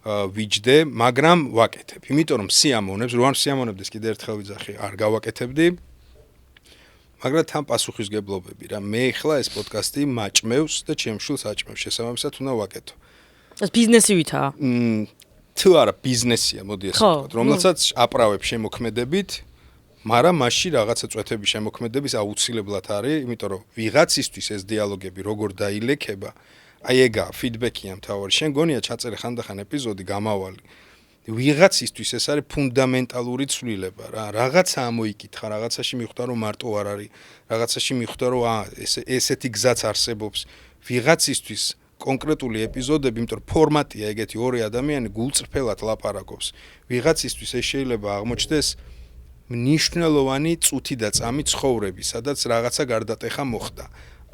ვიჯდე, მაგრამ ვაკეთებ. იმიტომ რომ სიამოვნებს, რო არ სიამოვნებდეს კიდე ერთხელ ვიძახი, არ გავაკეთებდი. მაგრამ თან პასუხისგებლობები რა. მე ახლა ეს პოდკასტი მაჭმევს და ჩემ შულს აჭმევს. შესაბამისად უნდა ვაკეთო. ეს ბიზნესივითაა. თუ არა ბიზნესია, მოდი ესე ვთქვათ, რომელსაც აპრავებ შემოქმედებით, მაგრამ მასში რაღაცა წვეთების შემოქმედების აუცილებლად არის, იმიტომ რომ ვიღაცისთვის ეს დიალოგები როგორ დაილექება, აი ეგა ფიდბექია მთავარი. შენ გონია ჩაწერე ხანდახან ეპიზოდი გამავალი. ვიღაცისთვის ეს არის ფუნდამენტალური ცვლილება რა. რაღაცა ამოიკითხა, რაღაცაში მიხვდა რომ მარტო არ არის, რაღაცაში მიხვდა რომ ესეთი გზაც არსებობს. ვიღაცისთვის კონკრეტული ეპიზოდები, იმიტომ რომ ფორმატია ეგეთი ორი ადამიანი გულწრფელად ლაპარაკობს. ვიღაცისთვის ეს შეიძლება აღმოჩნდეს მნიშვნელოვანი წუთი და წამი ცხოვრები, სადაც რაღაცა გარდატეხა მოხდა.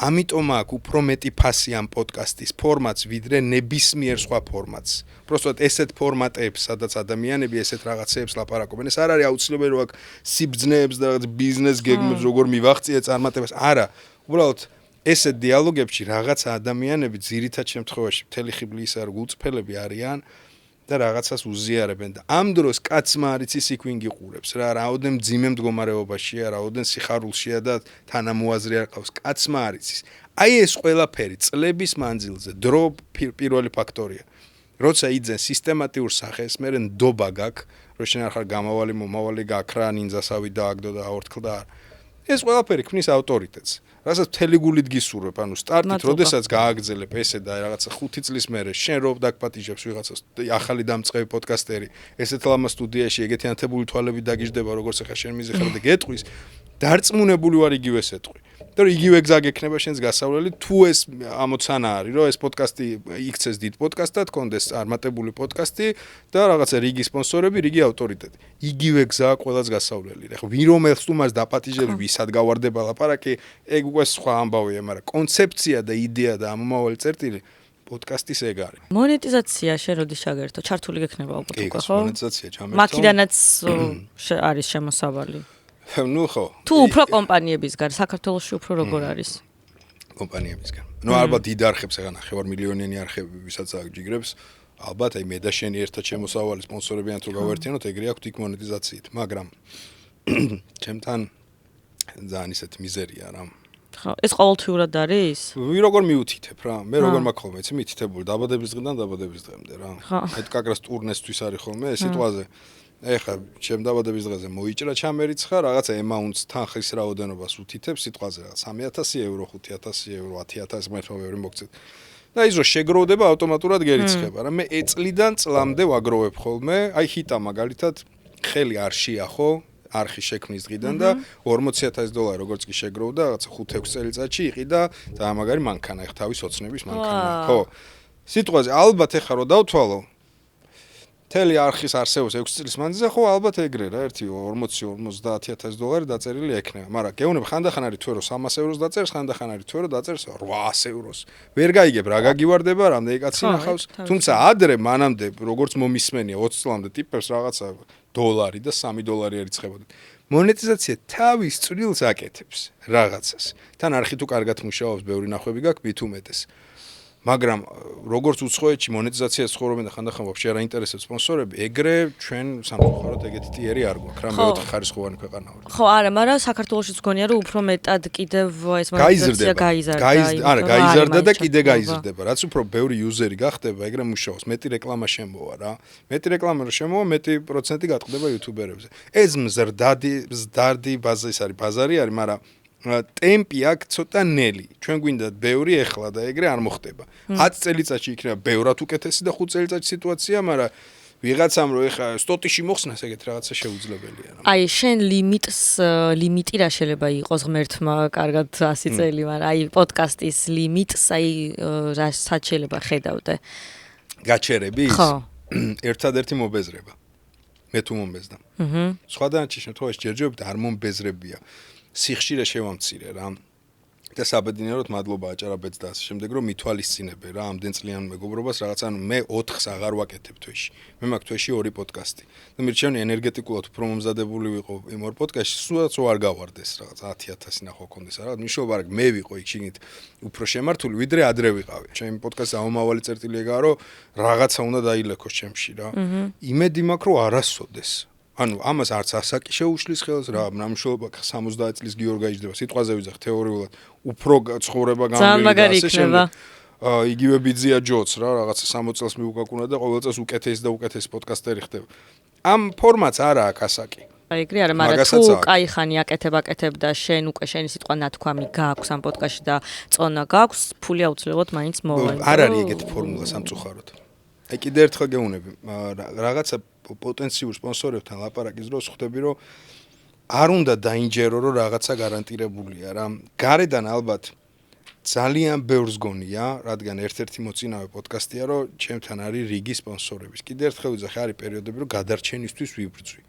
ამიტომ აქვს უფრო მეტი ფასი ამ პოდკასტის ფორმატს, ვიდრე ნებისმიერ სხვა ფორმატს. Просто ესეთ ფორმატებს, სადაც ადამიანები ესეთ რაღაცებს ლაპარაკობენ. ეს არ არის აუცილებელი, რომ აქ სიბძნეებს და რაღაც ბიზნეს გეგმებს როგორ მივაღწიე წარმატებას. არა, უბრალოდ ესეთ დიალოგებში რაღაცა ადამიანები ძირითად შემთხვევაში მთელი ხიბლი ისაა, რომ გულწრფელები არიან და რაღაცას უზიარებენ და ამ დროს კაცმა არის ის იქ ვინ გიყურებს რა, რაოდენ მძიმე მდგომარეობაშია, რაოდენ სიხარულშია და თანამოაზრი არ ყავს, კაცმა არის ის. აი ეს ყველაფერი წლების მანძილზე დრო პირველი ფაქტორია. როცა იძენ სისტემატიურ სახეს, მე ნდობა გაქვს, რომ შენ ახლა გამავალი მომავალი გაქვს რა, ნინძასავი დააგდო და აორთქლდა. ეს ყველაფერი ქმნის ავტორიტეტს. რასაც მთელი გულით გისურვებ, ანუ სტარტით, როდესაც გააგრძელებ ესე და რაღაცა 5 წლის მერე შენ რო დაგპატიჟებს ვიღაცას ახალი დამწყები პოდკასტერი, ესეთ ლამა სტუდიაში ეგეთი ანთებული თვალები დაგიждდება, როგორც ახლა შენ მიზეხარ და გეტყვის, დარწმუნებული ვარ იგივე სეტყვი. და იგივე გზა გექნება შენს გასავლელი, თუ ეს ამოცანა არის, რომ ეს პოდკასტი იქცეს დიდ პოდკასტად, კონდეს წარმატებული პოდკასტი და რაღაცა რიგი სპონსორები, რიგი ავტორიტეტი. იგივე გზაა ყველას გასავლელი. ახლა ვინ რომელს თუ მას დაპატიჟებს, ვისად გავარდება ლაპარაკი, ეგ უკვე სხვა ამბავია, მაგრამ კონცეფცია და იდეა და ამომავალი წერტილი პოდკასტის ეგ არის. მონეტიზაცია შენ როდის ჩაგერთო? ჩართული გექნება ალბათ უკვე, ხო? მონეტიზაცია ჩამერთო. მაქიდანაც არის შემოსავალი. ნუ ხო. თუ უფრო კომპანიებისგან, საქართველოში უფრო როგორ არის? კომპანიებისგან. ნუ ალბათ დიდ არხებს ეგ ნახევარ მილიონიანი არხები, ვისაც აგჯიგრებს, ალბათ აი მე და შენი ერთად შემოსავალი სპონსორებიანთ რო გავერთიანოთ, ეგრე აქვს იქ მონეტიზაციით, მაგრამ ჩემთან ძალიან ისეთი მიზერია რა. ხო, ეს ყოველთვიურად არის? როგორ მიუთითებ რა? მე როგორ მაქვს ხოლმე, იცი მითითებული დაბადების დღიდან დაბადების დღემდე რა. այդ კაკრას ტურნესთვის არის ხოლმე სიტყვაზე. ეხლა ჩემ დაბადების დღეზე მოიჭრა ჩამერიცხა, რაღაცა ემაუნტს თანხის რაოდენობას უთითებს სიტყვაზე რა 3000 евро, 5000 евро, 10000 მეტრო ბევრი მოგცეთ. და ის რო შეგროვდება ავტომატურად გერიცხება რა. მე წლიდან წლამდე ვაგროვებ ხოლმე, აი ჰიტა მაგალითად ხელი არ შეახო არხის შექმნის დღიდან და $40000 როგორც კი შეგროვდა, რაღაცა 5-6 წელიწადში იყიდა და მაგარი მანქანა, ეხ თავის ოცნების მანქანა. ხო. სიტყვაზე ალბათ ეხა რო დავთვალო თელი არხის არსებობს 6 წლის მანძილზე, ხო ალბათ ეგრე რა, ერთი 40-50000 დაწერილი ექნება. მაგრამ გეუბნები ხანდახან არის თუ რომ 300 ევროს დაწერს, ხანდახან არის თუ რომ დაწერს 800 ევროს. ვერ გაიგებ რა გაგივარდება, რამდენი კაცი ნახავს. თუმცა ადრე მანამდე როგორც მომისმენია 20 წლამდე ტიპებს რაღაცა $1 და $3 ერიცხებოდა. მონეტიზაცია თავის წვრილს აკეთებს რაღაცას. თან არხი თუ კარგად მუშაობს, ბევრი ნახვები გაქვს, მით უმეტეს. მაგრამ როგორც უცხოეთში მონეტიზაციას ცხოვრობენ და ხანდახან ვაფშე არ აინტერესებს სპონსორები, ეგრე ჩვენ სამწუხაროდ ეგეთი ტიერი არ გვაქვს, რა მეოთხე ხარისხოვანი ქვეყანა ვართ. ხო, არა, მაგრამ საქართველოშიც გქონია რომ უფრო მეტად კიდევ ეს მონეტიზაცია გაიზარდა. არა, გაიზარდა და კიდე გაიზრდება. რაც უფრო ბევრი იუზერი გახდება, ეგრე მუშაობს, მეტი რეკლამა შემოვა რა. მეტი რეკლამა რო შემოვა, მეტი პროცენტი გატყდება იუთუბერებზე. ეს მზარდი ბაზარი არის, მაგრამ ტემპი აქ ცოტა ნელი. ჩვენ გვინდა ბევრი ეხლა და ეგრე არ მოხდება. 10 წელიწადში იქნება ბევრად უკეთესი და 5 წელიწადში სიტუაცია, მაგრამ ვიღაცამ რო ეხლა სტოტიში მოხსნას ეგეთ რაღაცა შეუძლებელია. აი შენ ლიმიტი რა შეიძლება იყოს ღმერთმა კარგად 100 წელი, მაგრამ აი პოდკასტის ლიმიტს აი რასაც შეიძლება ხედავდე. გაჩერების? ხო. ერთადერთი მობეზრება. მე თუ მომბეზდა. სხვა დანარჩენ შემთხვევაში ჯერჯერობით არ მომბეზრებია. სიხშირე შევამცირე რა. და საბედნიეროდ მადლობა აჭარაბეთს და ასე შემდეგ რომ მითვალისწინებენ რა ამდენ წლიან მეგობრობას რაღაც ანუ მე 4-ს აღარ ვაკეთებ თვეში. მე მაქვს თვეში 2 პოდკასტი. და მირჩევნი ენერგეტიკულად უფრო მომზადებული ვიყო იმ 2 პოდკასტში, სულაც არ გავარდეს რაღაც 10000 ნახო კონდეს რა. მნიშვნელობა არ მე ვიყო იქ შიგნით უფრო შემართული ვიდრე ადრე ვიყავი. ჩემი პოდკასტი ამომავალი წერტილი ეგაა რომ რაღაცა უნდა დაილექოს ჩემში რა. იმედი მაქვს რომ არასოდეს. ანუ ამას არც ასაკი შეუშლის ხელს რა, ნამშრომლობა 70 წლის გიორგი გაიჯდება. სიტყვაზე ვიზახ თეორიულად უფრო ცხოვრება გამბირდა ასე შემდეგ. იგივე ბიძია ჯოც რა, რაღაცა 60 წელს მიუკაკუნა და ყოველ წელს უკეთესი და უკეთესი პოდკასტერი ხდება. ამ ფორმატს არა აქვს ასაკი. ეგრე არა, მაგრამ თუ კაი ხანი აკეთებ და შენ უკვე შენი სიტყვა ნათქვამი გააქვს ამ პოდკასტში და წონა გააქვს, ფული აუცილებლად მაინც მოვა. არ არის ეგეთი ფორმულა სამწუხაროდ. აი კიდე ერთხელ გეუბნები, რაღაცა პოტენციურ სპონსორებთან ლაპარაკის დროს ხვდები რომ არ უნდა დაინჯერო რომ რაღაცა გარანტირებულია რა. გარედან ალბათ ძალიან ბევრს გონია, რადგან ერთ-ერთი მოწინავე პოდკასტია რომ ჩემთან არის რიგი სპონსორების. კიდე ერთხელ ვიძახე არის პერიოდები რომ გადარჩენისთვის ვიბრძვი.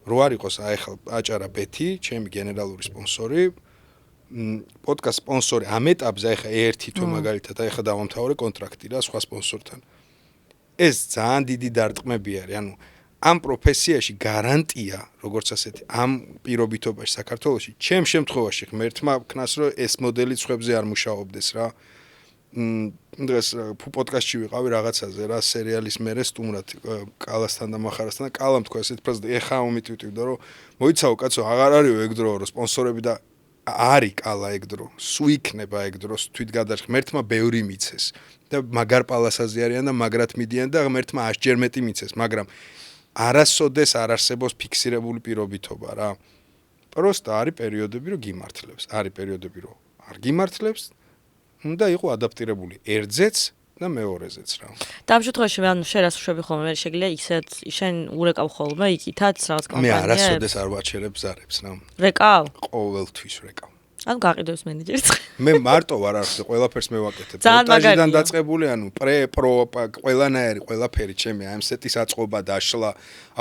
რო არ იყოს აი ახლა აჭარაბეთი, ჩემი გენერალური სპონსორი, პოდკასტ სპონსორი ამ ეტაპზე აი ახლა ერთი თუ მაგალითად აი ახლა დავამთავრე კონტრაქტი რა სხვა სპონსორთან. ეს ძალიან დიდი დარტყმები არის, ანუ ამ პროფესიაში გარანტია, როგორც ასეთი, ამ პირობითობაში საქართველოში, ჩემ შემთხვევაში ღმერთმა ქნას რომ ეს მოდელი ცხებზე არ მუშაობდეს რა. დღეს პოდკასტში ვიყავი რაღაცაზე რა, სერიალის მერე სტუმრად კალასთან და მახარასთან და კალამ თქვა ესეთ ფრაზად, ეხა მომიტვიტვდა რომ მოიცავ კაცო, აღარ არისო ეგ დრო რომ სპონსორები და არის კალა ეგ დრო, სუ იქნება ეგ დრო, თვით გადარჩ ღმერთმა ბევრი მიცეს. და მაგარ პალასაზე არიან და მაგრად მიდიან და ღმერთმა 100 ჯერ მეტი მიცეს, მაგრამ არასოდეს არ არსებობს ფიქსირებული პირობითობა რა. პროსტა არის პერიოდები რომ გიმართლებს, არის პერიოდები რომ არ გიმართლებს, უნდა იყოს ადაპტირებული ერთზეც და მეორეზეც რა. და ამ შემთხვევაში ანუ შენ რას ვშვები ხოლმე, მე შეგიძლია ისეთ შენ ურეკავ ხოლმე იქითაც რაღაც კომპანიებს. მე არასოდეს არ ვაჩერებ ზარებს რა. რეკავ? ყოველთვის რეკავ. ანუ გაყიდოს მენეჯერს. მე მარტო ვარ არხზე, ყველაფერს მე ვაკეთებ. მონტაჟიდან დაწყებული, ანუ პრო ყველანაირი, ყველაფერი ჩემი ამ სეტის აწყობა და აშლა,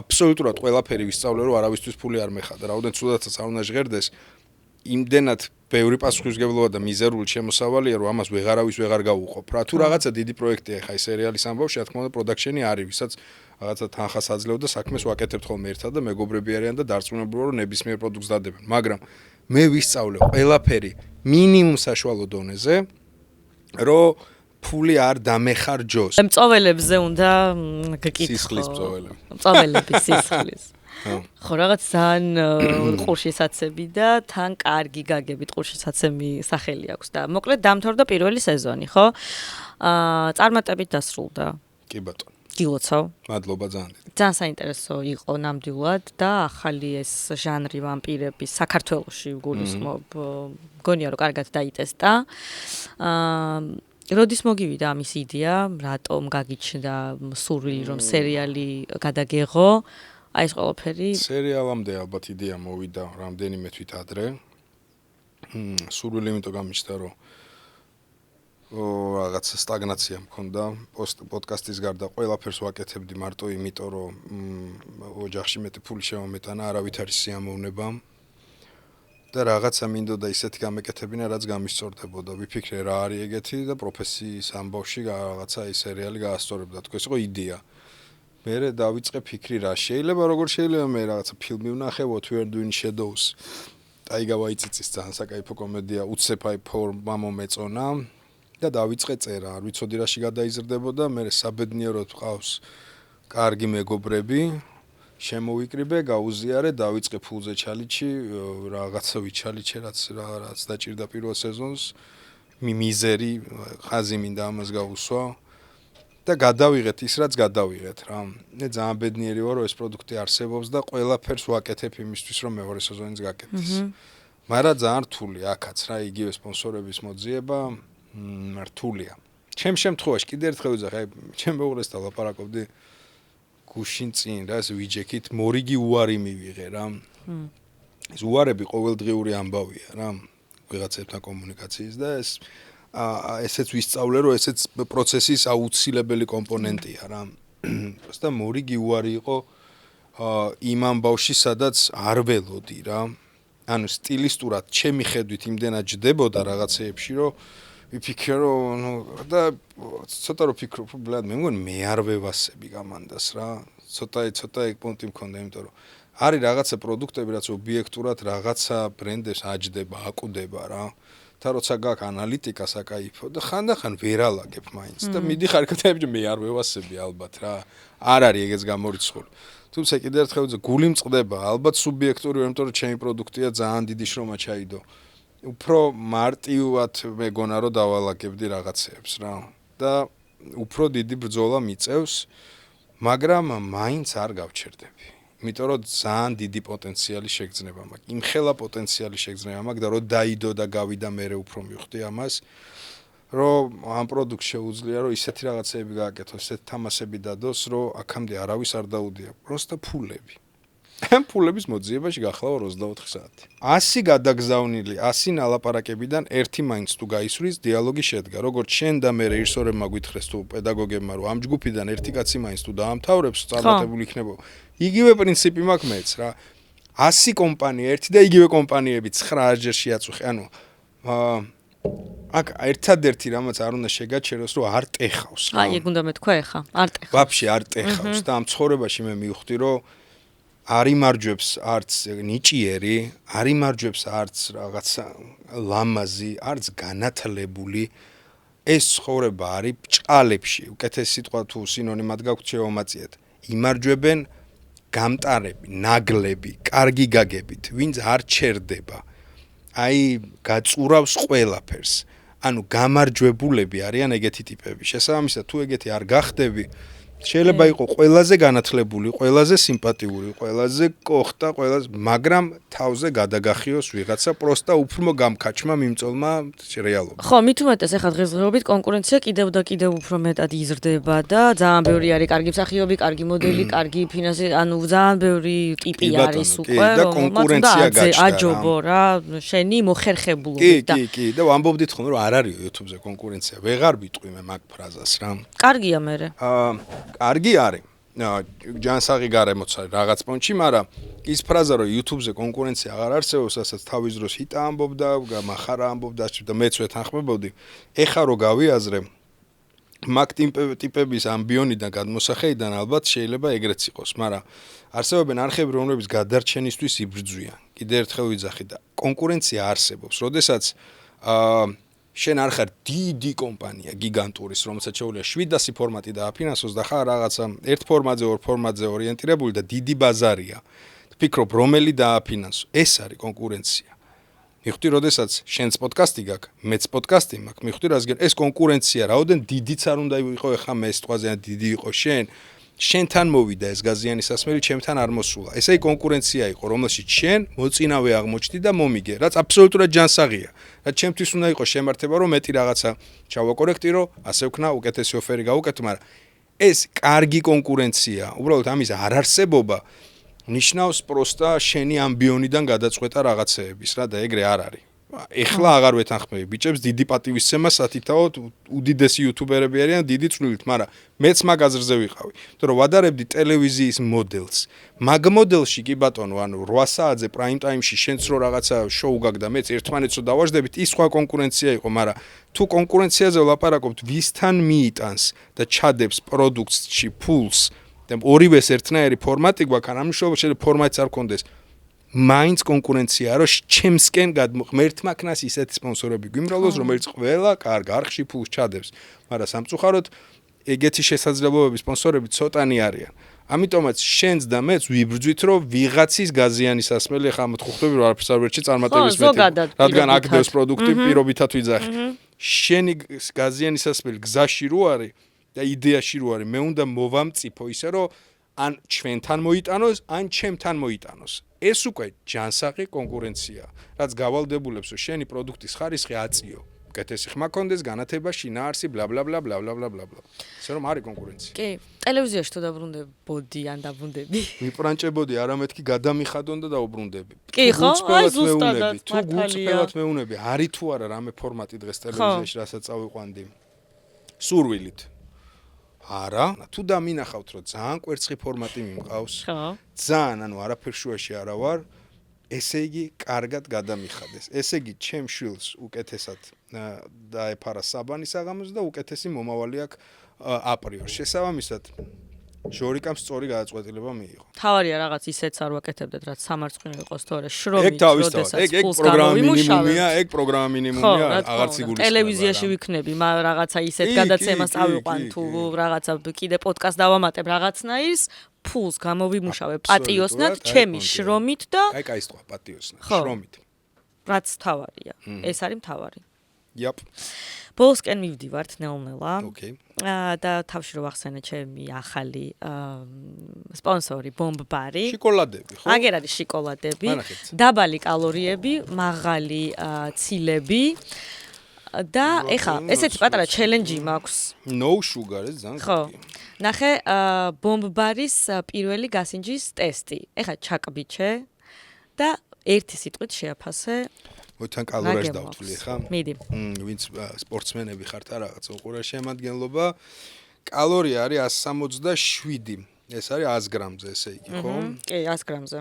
აბსოლუტურად ყველაფერი ვისწავლე, რომ არავისთვის ფული არ მეხადა. რაოდენ ცუდაცაც არ უნდა ჟღერდეს, იმდენად ბევრი პასუხისმგებლობა და მიზერული შემოსავალია, რომ ამას ვეღარავის ვეღარ გავუყოფ რა. თუ რაღაცა დიდი პროექტია ხა ეს სერიალის ამბავში, რა თქმა უნდა, პროდაქშენი არის, ვისაც რაღაცა თანხას აძლევ და საქმეს ვაკეთებთ ხოლმე ერთად და მეგობრები არიან და დარწმუნებულა რომ ნებისმიერ პროდუქტს დადებენ. მაგრამ მე ვისწავლე ყველაფერი მინიმუმ საშუალო დონეზე, რომ ფული არ დამეხარჯოს. მწოველებზე უნდა გკითხო. სისხლის მწოველები. მწოველების სისხლის. ხო, რაღაც ძალიან ყურშისაცემი და თან კარგი გაგებით ყურშისაცემი სახელი აქვს და მოკლედ დამთავრდა პირველი სეზონი, ხო? წარმატებით დასრულდა. კი ბატონო. გილოცავ. მადლობა ძალიან დიდი. ძალიან საინტერესო იყო ნამდვილად და ახალი ეს ჟანრი ვამპირების საქართველოში გულისხმობ. მგონია რომ კარგად დაიტესტა. როდის მოგივიდა ამის იდეა, რატომ გაგიჩნდა სურვილი რომ სერიალი გადაგეღო? აი ეს ყველაფერი სერიალამდე ალბათ იდეა მოვიდა რამდენიმე თვით ადრე. სურვილი იმიტომ გამიჩნდა რომ რაღაც სტაგნაცია მქონდა პოდკასტის გარდა ყველაფერს ვაკეთებდი მარტო იმიტომ რომ ოჯახში მეტი ფული შემომეტანა, არავით არის სიამოვნება და რაღაცა მინდოდა ისეთი გამეკეთებინა, რაც გამისწორდებოდა. ვიფიქრე რა არის ეგეთი და პროფესიის ამბავში რაღაცა ეს სერიალი გაასწორებდა. თქო ეს იყო იდეა. მე დავიწყე ფიქრი რა შეიძლება როგორ შეიძლება მე რაღაცა ფილმი ვნახე What We Are Doing Shadows. ტაიგა ვაიტიცის ძალიან საკაიფო კომედია უცებ აი ფორმა მომეწონა და დავიწყე წერა. არ ვიცოდი რაში გადაიზრდებოდა, მე საბედნიეროდ ყავს კარგი მეგობრები. შემოვიკრიბე, გაუზიარე, დავიწყე ფულზე ჩალიჩი, რაღაცა ვიჩალიჩე, რაც დაჭირდა პირველ სეზონს. მიზერი, ხაზი მინდა ამას გავუსვა. და გადავიღეთ ის რაც გადავიღეთ რა. მე ძალიან ბედნიერი ვარ რომ ეს პროდუქტი არსებობს და ყველაფერს ვაკეთებ იმისთვის რომ მეორე სეზონიც გაკეთდეს. მაგრამ ძალიან რთული აქაც რა იგივე სპონსორების მოძიება რთულია. ჩემ შემთხვევაში კიდე ერთხელ ვიძახე, ჩემ მეუღლესთან ლაპარაკობდი გუშინ წინ რა ეს ვიჯექით მორიგი უარი მივიღე რა. ეს უარები ყოველდღიური ამბავია რა. ვიღაცებთან კომუნიკაციის და ესეც ვისწავლე რომ ესეც პროცესის აუცილებელი კომპონენტია რა. და მორიგი უარი იყო იმ ამბავში სადაც არ ველოდი რა. ანუ სტილისტურად ჩემი ხედვით იმდენად ჯდებოდა რაღაცეებში რომ ვიფიქრე რომ და ცოტა რო ფიქრობ ბლად მე მგონი მე არ ვევასები გამანდას რა. ცოტა ეგ პონტი მქონდა იმიტომ რომ არის რაღაცა პროდუქტები რაც ობიექტურად რაღაცა ბრენდებს აჯდება, აკვდება რა. და როცა გაქვს ანალიტიკა საკაიფო და ხანდახან ვერ ალაგებ მაინც და მიდიხარ კეთები მე არ ვევასები ალბათ რა. არ არის ეგეც გამორიცხული. თუმცა კიდევ ერთხელ ვიძე გული მწყდება ალბათ სუბიექტური იმიტომ რომ ჩემი პროდუქტია ძალიან დიდი შრომა ჩაიდო. უფრო მარტივად მეგონა რომ დავალაგებდი რაღაცეებს რა. და უფრო დიდი ბრძოლა მიწევს, მაგრამ მაინც არ გავჩერდები. იმიტომ რომ ძალიან დიდი პოტენციალი შეგრძნება მაქვს. იმხელა პოტენციალი შეგრძნება მაქვს და რომ დაიდო და გავიდა მე უფრო მივხვდი ამას, რომ ამ პროდუქტს შეუძლია რომ ისეთი რაღაცეები გააკეთოს, ისეთი თამასები დადოს, რომ აქამდე არავის არ დაუდია. პროსტა ფულები. ამ ფულების მოძიებაში გახლავ 24 საათი. 100 გადაგზავნილი, 100 ნალაპარაკებიდან ერთი მაინც თუ გაისვრის, დიალოგი შედგა. როგორც შენ და მე რეჟისორებმა გვითხრეს თუ პედაგოგებმა, რომ ამ ჯგუფიდან ერთი კაცი მაინც თუ დაამთავრებს, წარმატებული იქნება. იგივე პრინციპი მაქვს მეც რა. 100 კომპანია, ერთი და იგივე კომპანიები 9 ჯერ შეაწუხე. ანუ აქ ერთადერთი რამაც არ უნდა შეგაჩეროს, რომ არ ტეხავს. აი, ეგ უნდა მეთქვა ეხა, არ ტეხავს. ვაფშე არ ტეხავს და ამ ცხოვრებაში მე მივხვდი, რომ არ იმარჯვებს არც ნიჭიერი, არ იმარჯვებს არც რაღაცა ლამაზი, არც განათლებული. ეს ცხოვრება არის ბჭყალებში. უკეთესი სიტყვა თუ სინონიმად გაქვთ შევამაწიეთ. იმარჯვებენ გამტარები, ნაგლები, კარგი გაგებით, ვინც არ ჩერდება. აი, გაწურავს ყველაფერს. ანუ გამარჯვებულები არიან ეგეთი ტიპები. შესაბამისად, თუ ეგეთი არ გახდები, შეიძლება იყოს ყველაზე განათლებული, ყველაზე სიმპათიური, ყველაზე კოხტა, მაგრამ თავზე გადაგახიოს ვიღაცა პროსტა უფრო გამქაჩმა მიმწოლმა რეალობა. ხო, მით უმეტეს ახლა დღესდღეობით კონკურენცია კიდევ და კიდევ უფრო მეტად იზრდება და ძალიან ბევრი არის კარგი მსახიობი, კარგი მოდელი, კარგი ფინანსი, ანუ ძალიან ბევრი ტიპი არის უკვე, კონკურენცია გაჩნდა. აჯობო რა, შენი მოხერხებულობით და კი, და ვამბობდით ხოლმე რომ არ არის YouTube-ზე კონკურენცია. ვეღარ ვიტყვი მე მაგ ფრაზას რა. კარგია მე. კარგი არის. ჯანსაღი გარემოც არის რაღაც პონჩი, მაგრამ ის ფრაზა რომ YouTube-ზე კონკურენცია აღარ არსებობს, ასაც თავის დროს ჰიტა ამბობდა, მახარა ამბობდა და მეც ვეთანხმებოდი. ეხა რო გავიაზრე მაგ ტიპების ამბიონიდან გადმოსახედიდან ალბათ შეიძლება ეგრეც იყოს, მაგრამ არსებობენ არხები, რომლებიც გადარჩენისთვის იბრძვიან. კიდე ერთხელ ვიძახი და კონკურენცია არსებობს. როდესაც შენ არ ხარ დიდი კომპანია, გიგანტურის, რომელსაც შეუძლია 700 ფორმატი დააფინანსოს და ხარ რაღაცა ერთ ფორმატზე, ორ ფორმატზე ორიენტირებული და დიდი ბაზარია. ფიქრობ, რომელი დააფინანსო. ეს არის კონკურენცია. მიხდი, როდესაც შენს პოდკასტი გაქვს, მეც პოდკასტი მაქვს, მიხდი, რადგან ეს კონკურენცია, რაოდენ დიდიც არ უნდა იყო ეხა მე ეს თვაზე ან დიდი იყო შენთან მოვიდა ეს გაზიანი სასმელი, ჩემთან არ მოსულა. ესე იგი კონკურენცია იყო, რომელშიც შენ მოწინავე აღმოჩნდი და მომიგე, რაც აბსოლუტურად ჯანსაღია. რაც ჩემთვის უნდა იყოს შემართება, რომ მეტი რაღაცა ჩავაკორექტირო, ასე ვქნა, უკეთესი ოფერი გავუკეთო, მაგრამ ეს კარგი კონკურენცია, უბრალოდ ამის არ არსებობა ნიშნავს პროსტა შენი ამბიონიდან გადაწყვეტა რაღაცეების რა და ეგრე არ არის. ეხლა აღარ ვეთანხმები ბიჭებს დიდი პატივისცემა სათითაოდ უდიდესი იუთუბერები არიან დიდი წვლილით, მაგრამ მეც მაგ აზრზე ვიყავი. იმიტომ რომ ვადარებდი ტელევიზიის მოდელს. მაგ მოდელში კი ბატონო, ანუ 8 საათზე პრაიმ ტაიმში შენც რო რაღაცა შოუ გაქვს და მეც ერთმანეთს რო დავაждდებით, ის სხვა კონკურენცია იყო, მაგრამ თუ კონკურენციაზე ვლაპარაკობთ, ვისთან მიიტანს და ჩადებს პროდუქტში ფულს და ორივეს ერთნაირი ფორმატი გვაქვს, ან ამიშოვა შეიძლება ფორმატიც არ გქონდეს. მაინც კონკურენცია რომ ჩემსკენ ღმერთმა ქნას ისეთი სპონსორები გვიმრავლოს, რომელიც ყველა კარგ არხში ფულს ჩადებს. მაგრამ სამწუხაროდ ეგეთი შესაძლებლობების სპონსორები ცოტანი არიან. ამიტომაც შენც და მეც ვიბრძვით, რომ ვიღაცის გაზიანი სასმელი ხა მოთხოვები რომ არაფერს არ ვერჩი წარმატების მეტი. რადგან აქ დევს პროდუქტი პირობითად ვიძახი. შენი გაზიანი სასმელი გზაში რო არის და იდეაში რო არის, მე უნდა მოვამწიფო ისე რომ ან ჩვენთან მოიტანოს, ან ჩემთან მოიტანოს. ეს უკვე ჯანსაღი კონკურენცია, რაც გავალდებულებს, რომ შენი პროდუქტის ხარისხი აწიო. კეთესი ხმა კონდეს, განათება, შინაარსი, ბლა ბლა ბლა ბლა ბლა ბლა ბლა. ესე რომ არის კონკურენცია. კი, ტელევიზიაში თუ დაბრუნდებოდი ან დაბრუნდები. მიპრანჭებოდი, არამედ კი გადამიხადონ და დაუბრუნდები. კი, ხო? აი ზუსტად. თუ გულწრფელად მეუნები, არის თუ არა რამე ფორმატი დღეს ტელევიზიაში, რასაც წავიყვანდი. სურვილით. არა, თუ დამინახავთ, რომ ძალიან კვერცხი ფორმატი მიმყავს. ხო. ძალიან, ანუ არაფერ შუაში არა ვარ. ესე იგი, კარგად გადამიხადეს. ესე იგი, ჩემ შვილს უკეთესად დაეფარა საბანი საღამოს და უკეთესი მომავალი აქვს აპრიორ. შესაბამისად, ჟორიკამ სწორი გადაწყვეტილება მიიღო. თავარია რაღაც ისეც არ ვაკეთებდეთ, რაც სამარცხვინო იყოს თუ არა, შრომით, როდესაც ფულს გამოვიმუშავებ. ეგ პროგრამა მინიმუმია, აღარც იგულისხმება. ტელევიზიაში ვიქნები, რაღაცა ისეთ გადაცემას ავიყვან თუ რაღაცა კიდე პოდკასტ დავამატებ რაღაცნაირს, ფულს გამოვიმუშავებ პატიოსნად, ჩემი შრომით და აი კაისტყვა პატიოსნად, შრომით. რაც თავარია. ეს არის თავარი. იაპ. ბოლოსკენ მივდივართ ნელ-ნელა. ოკეი. და თავში რო ვახსენე ჩემი ახალი სპონსორი ბომბ-ბარი. შოკოლადები, ხო? აგერ არის შოკოლადები, დაბალი კალორიები, მაღალი ცილები და ეხა ესეთი პატარა ჩელენჯი მაქვს. No sugar, ეს ძალიან ხო. ნახე ბომბ-ბარის პირველი გასინჯის ტესტი. ეხა ჩაკბიჩე და ერთი სიტყვით შეაფასე. მოითან კალორიას დავთვლი ხა? მიდი. ვინც სპორტსმენები ხართ რა რაღაც უყურე შემადგენლობა. კალორია არის 167. ეს არის 100 გრამზე, ესე იგი, ხო? კი, 100 გრამზე.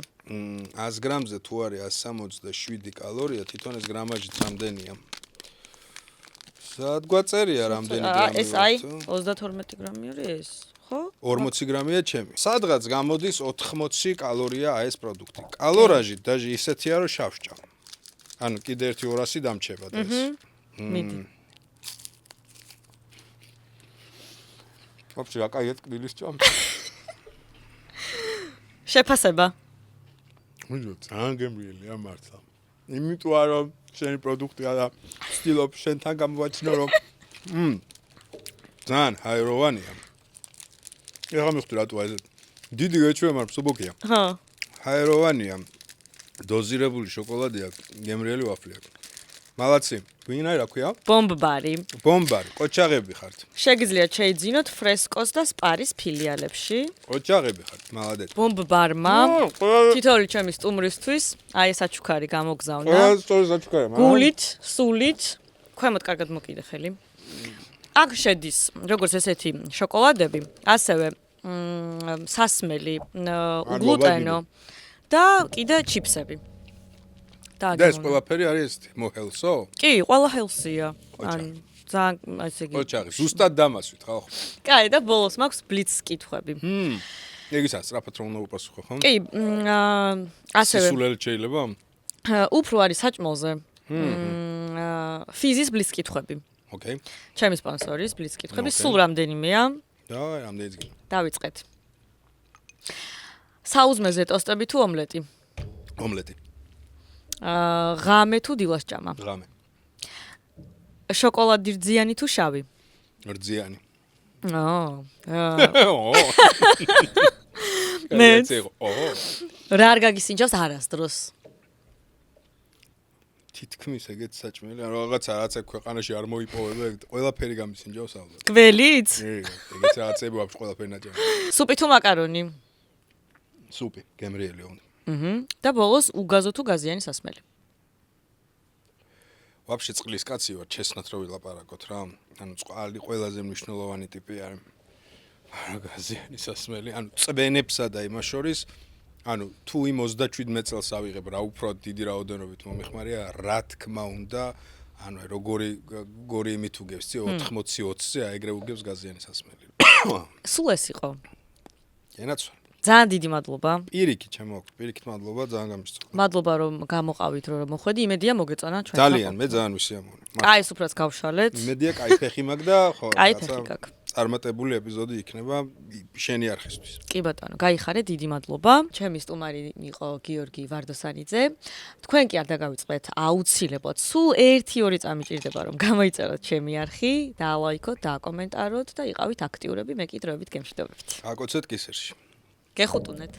100 გრამზე თუ არის 167 კალორია, თვითონ ეს გრამაჟით რამდენია? სად გვაწერია რამდენი გრამი? ეს აი 32 გრამი არის ეს, ხო? 40 გრამია ჩემი. სადღაც გამოდის 80 კალორია აი ეს პროდუქტი. კალორაჟი დაჟე ისეთია რომ შავშჭამ. ანუ კიდე ერთი 200 დამჩება და ეს. მიდი. ვაფშე აკაიეთ კბილის ჭამ. შეფასება. მიდო ძალიან გემრიელია მართლა. იმიტომ რომ შენი პროდუქტია და ვცდილობ შენთან გამოვაჩინო რომ ძალიან ჰაეროვანია. ეხლა მივხვდი რატო ეს დიდი გეჩვევა მაგრამ სუბოქია. ხო. ჰაეროვანია. დოზირებული შოკოლადი აქვს, გემრიელი ვაფლი აქვს. მალაცი, ვინ არის რა ქვია? ბომბ-ბარი. ბომბ-ბარი, ყოჩაღები ხართ. შეგიძლიათ შეიძინოთ ფრესკოს და სპარის ფილიალებში. ყოჩაღები ხართ, მალადეთ. ბომბ-ბარმა თითოეული ჩემი სტუმრისთვის, აი ეს აჩუქარი გამოგზავნა. ყველა სტორის აჩუქარი, მაგრამ გულით, სულით, ქვემოთ კარგად მოკიდე ხელი. აქ შედის, როგორც ესეთი შოკოლადები, ასევე სასმელი, გლუტენო და კიდე ჩიფსები. და ეს ყველაფერი არის ესეთი, მოჰელსო? კი, ყველა ჰელსია. ან ძალიან ესე იგი. ოჩაღი, ზუსტად დამასვით ხალხო. კაი, და ბოლოს მაქვს ბლიც კითხვები. ეგისაც სწრაფად რომ უნდა უპასუხო, ხო? კი, ასევე სულელი შეიძლება? უფრო არის საჭმელზე. ფიზის ბლიც კითხვები. ოკეი. ჩემი სპონსორის ბლიც კითხვები სულ რამდენიმეა? დავაი, რამდენიც გინდა. დავიწყეთ. საუზმეზე ტოსტები თუ ომლეტი? ომლეტი. ღამე თუ დილასჭამა? ღამე. შოკოლადი რძიანი თუ შავი? რძიანი. მეც. რა არ გაგისინჯავს არასდროს? თითქმის ეგეთ საჭმელი, ან რაღაცა ქვეყანაში არ მოიპოვება, ყველაფერი გამისინჯავს ალბათ. გველიც? ეგეთ რაღაცები ვაფშე ყველაფერი ნაჭამი. სუპი თუ მაკარონი? სუპი, გემრიელი უნდა. და ბოლოს უგაზო თუ გაზიანი სასმელი? ვაფშე წყლის კაცი ვარ, ჩესნათ რო ვილაპარაკოთ რა. ანუ წყალი ყველაზე მნიშვნელოვანი ტიპი არის. გაზიანი სასმელი, ანუ წვენებსა და იმას შორის, ანუ თუ იმ 37 წელს ავიღებ რა უფრო დიდი რაოდენობით მომიხმარია, რა თქმა უნდა, ანუ როგორი იმით უგებს, 80-20-ზე აიგრე უგებს გაზიანი სასმელი. სულ ეს იყო. ენაც ვარ. ძალიან დიდი მადლობა. პირიქით ჩემოაქვს, პირიქით მადლობა, ძალიან გამისწორდა. მადლობა რომ გამოყავით რომ მოხვედი, იმედია მოგეწონა ჩვენ. ძალიან, მე ძალიან ვისიამოვნე. კაი, სუფრაც გავშალეთ. იმედია კაი ფეხი მაქვს და ხო, კაი ფეხი გაქვს. წარმატებული ეპიზოდი იქნება შენი არხისთვის. კი ბატონო, გაიხარე, დიდი მადლობა. ჩემი სტუმარი იყო გიორგი ვარდოსანიძე. თქვენ კი არ დაგავიწყდეთ აუცილებლად. სულ 1-2 წამი ჭირდება რომ გამოიწეროთ ჩემი არხი, დაალაიქოთ, დააკომენტაროთ და იყავით აქტიურები, მეკითხვებით, გემშვიდობებით. აკოცეთ კისერში. გეხუტუნეთ.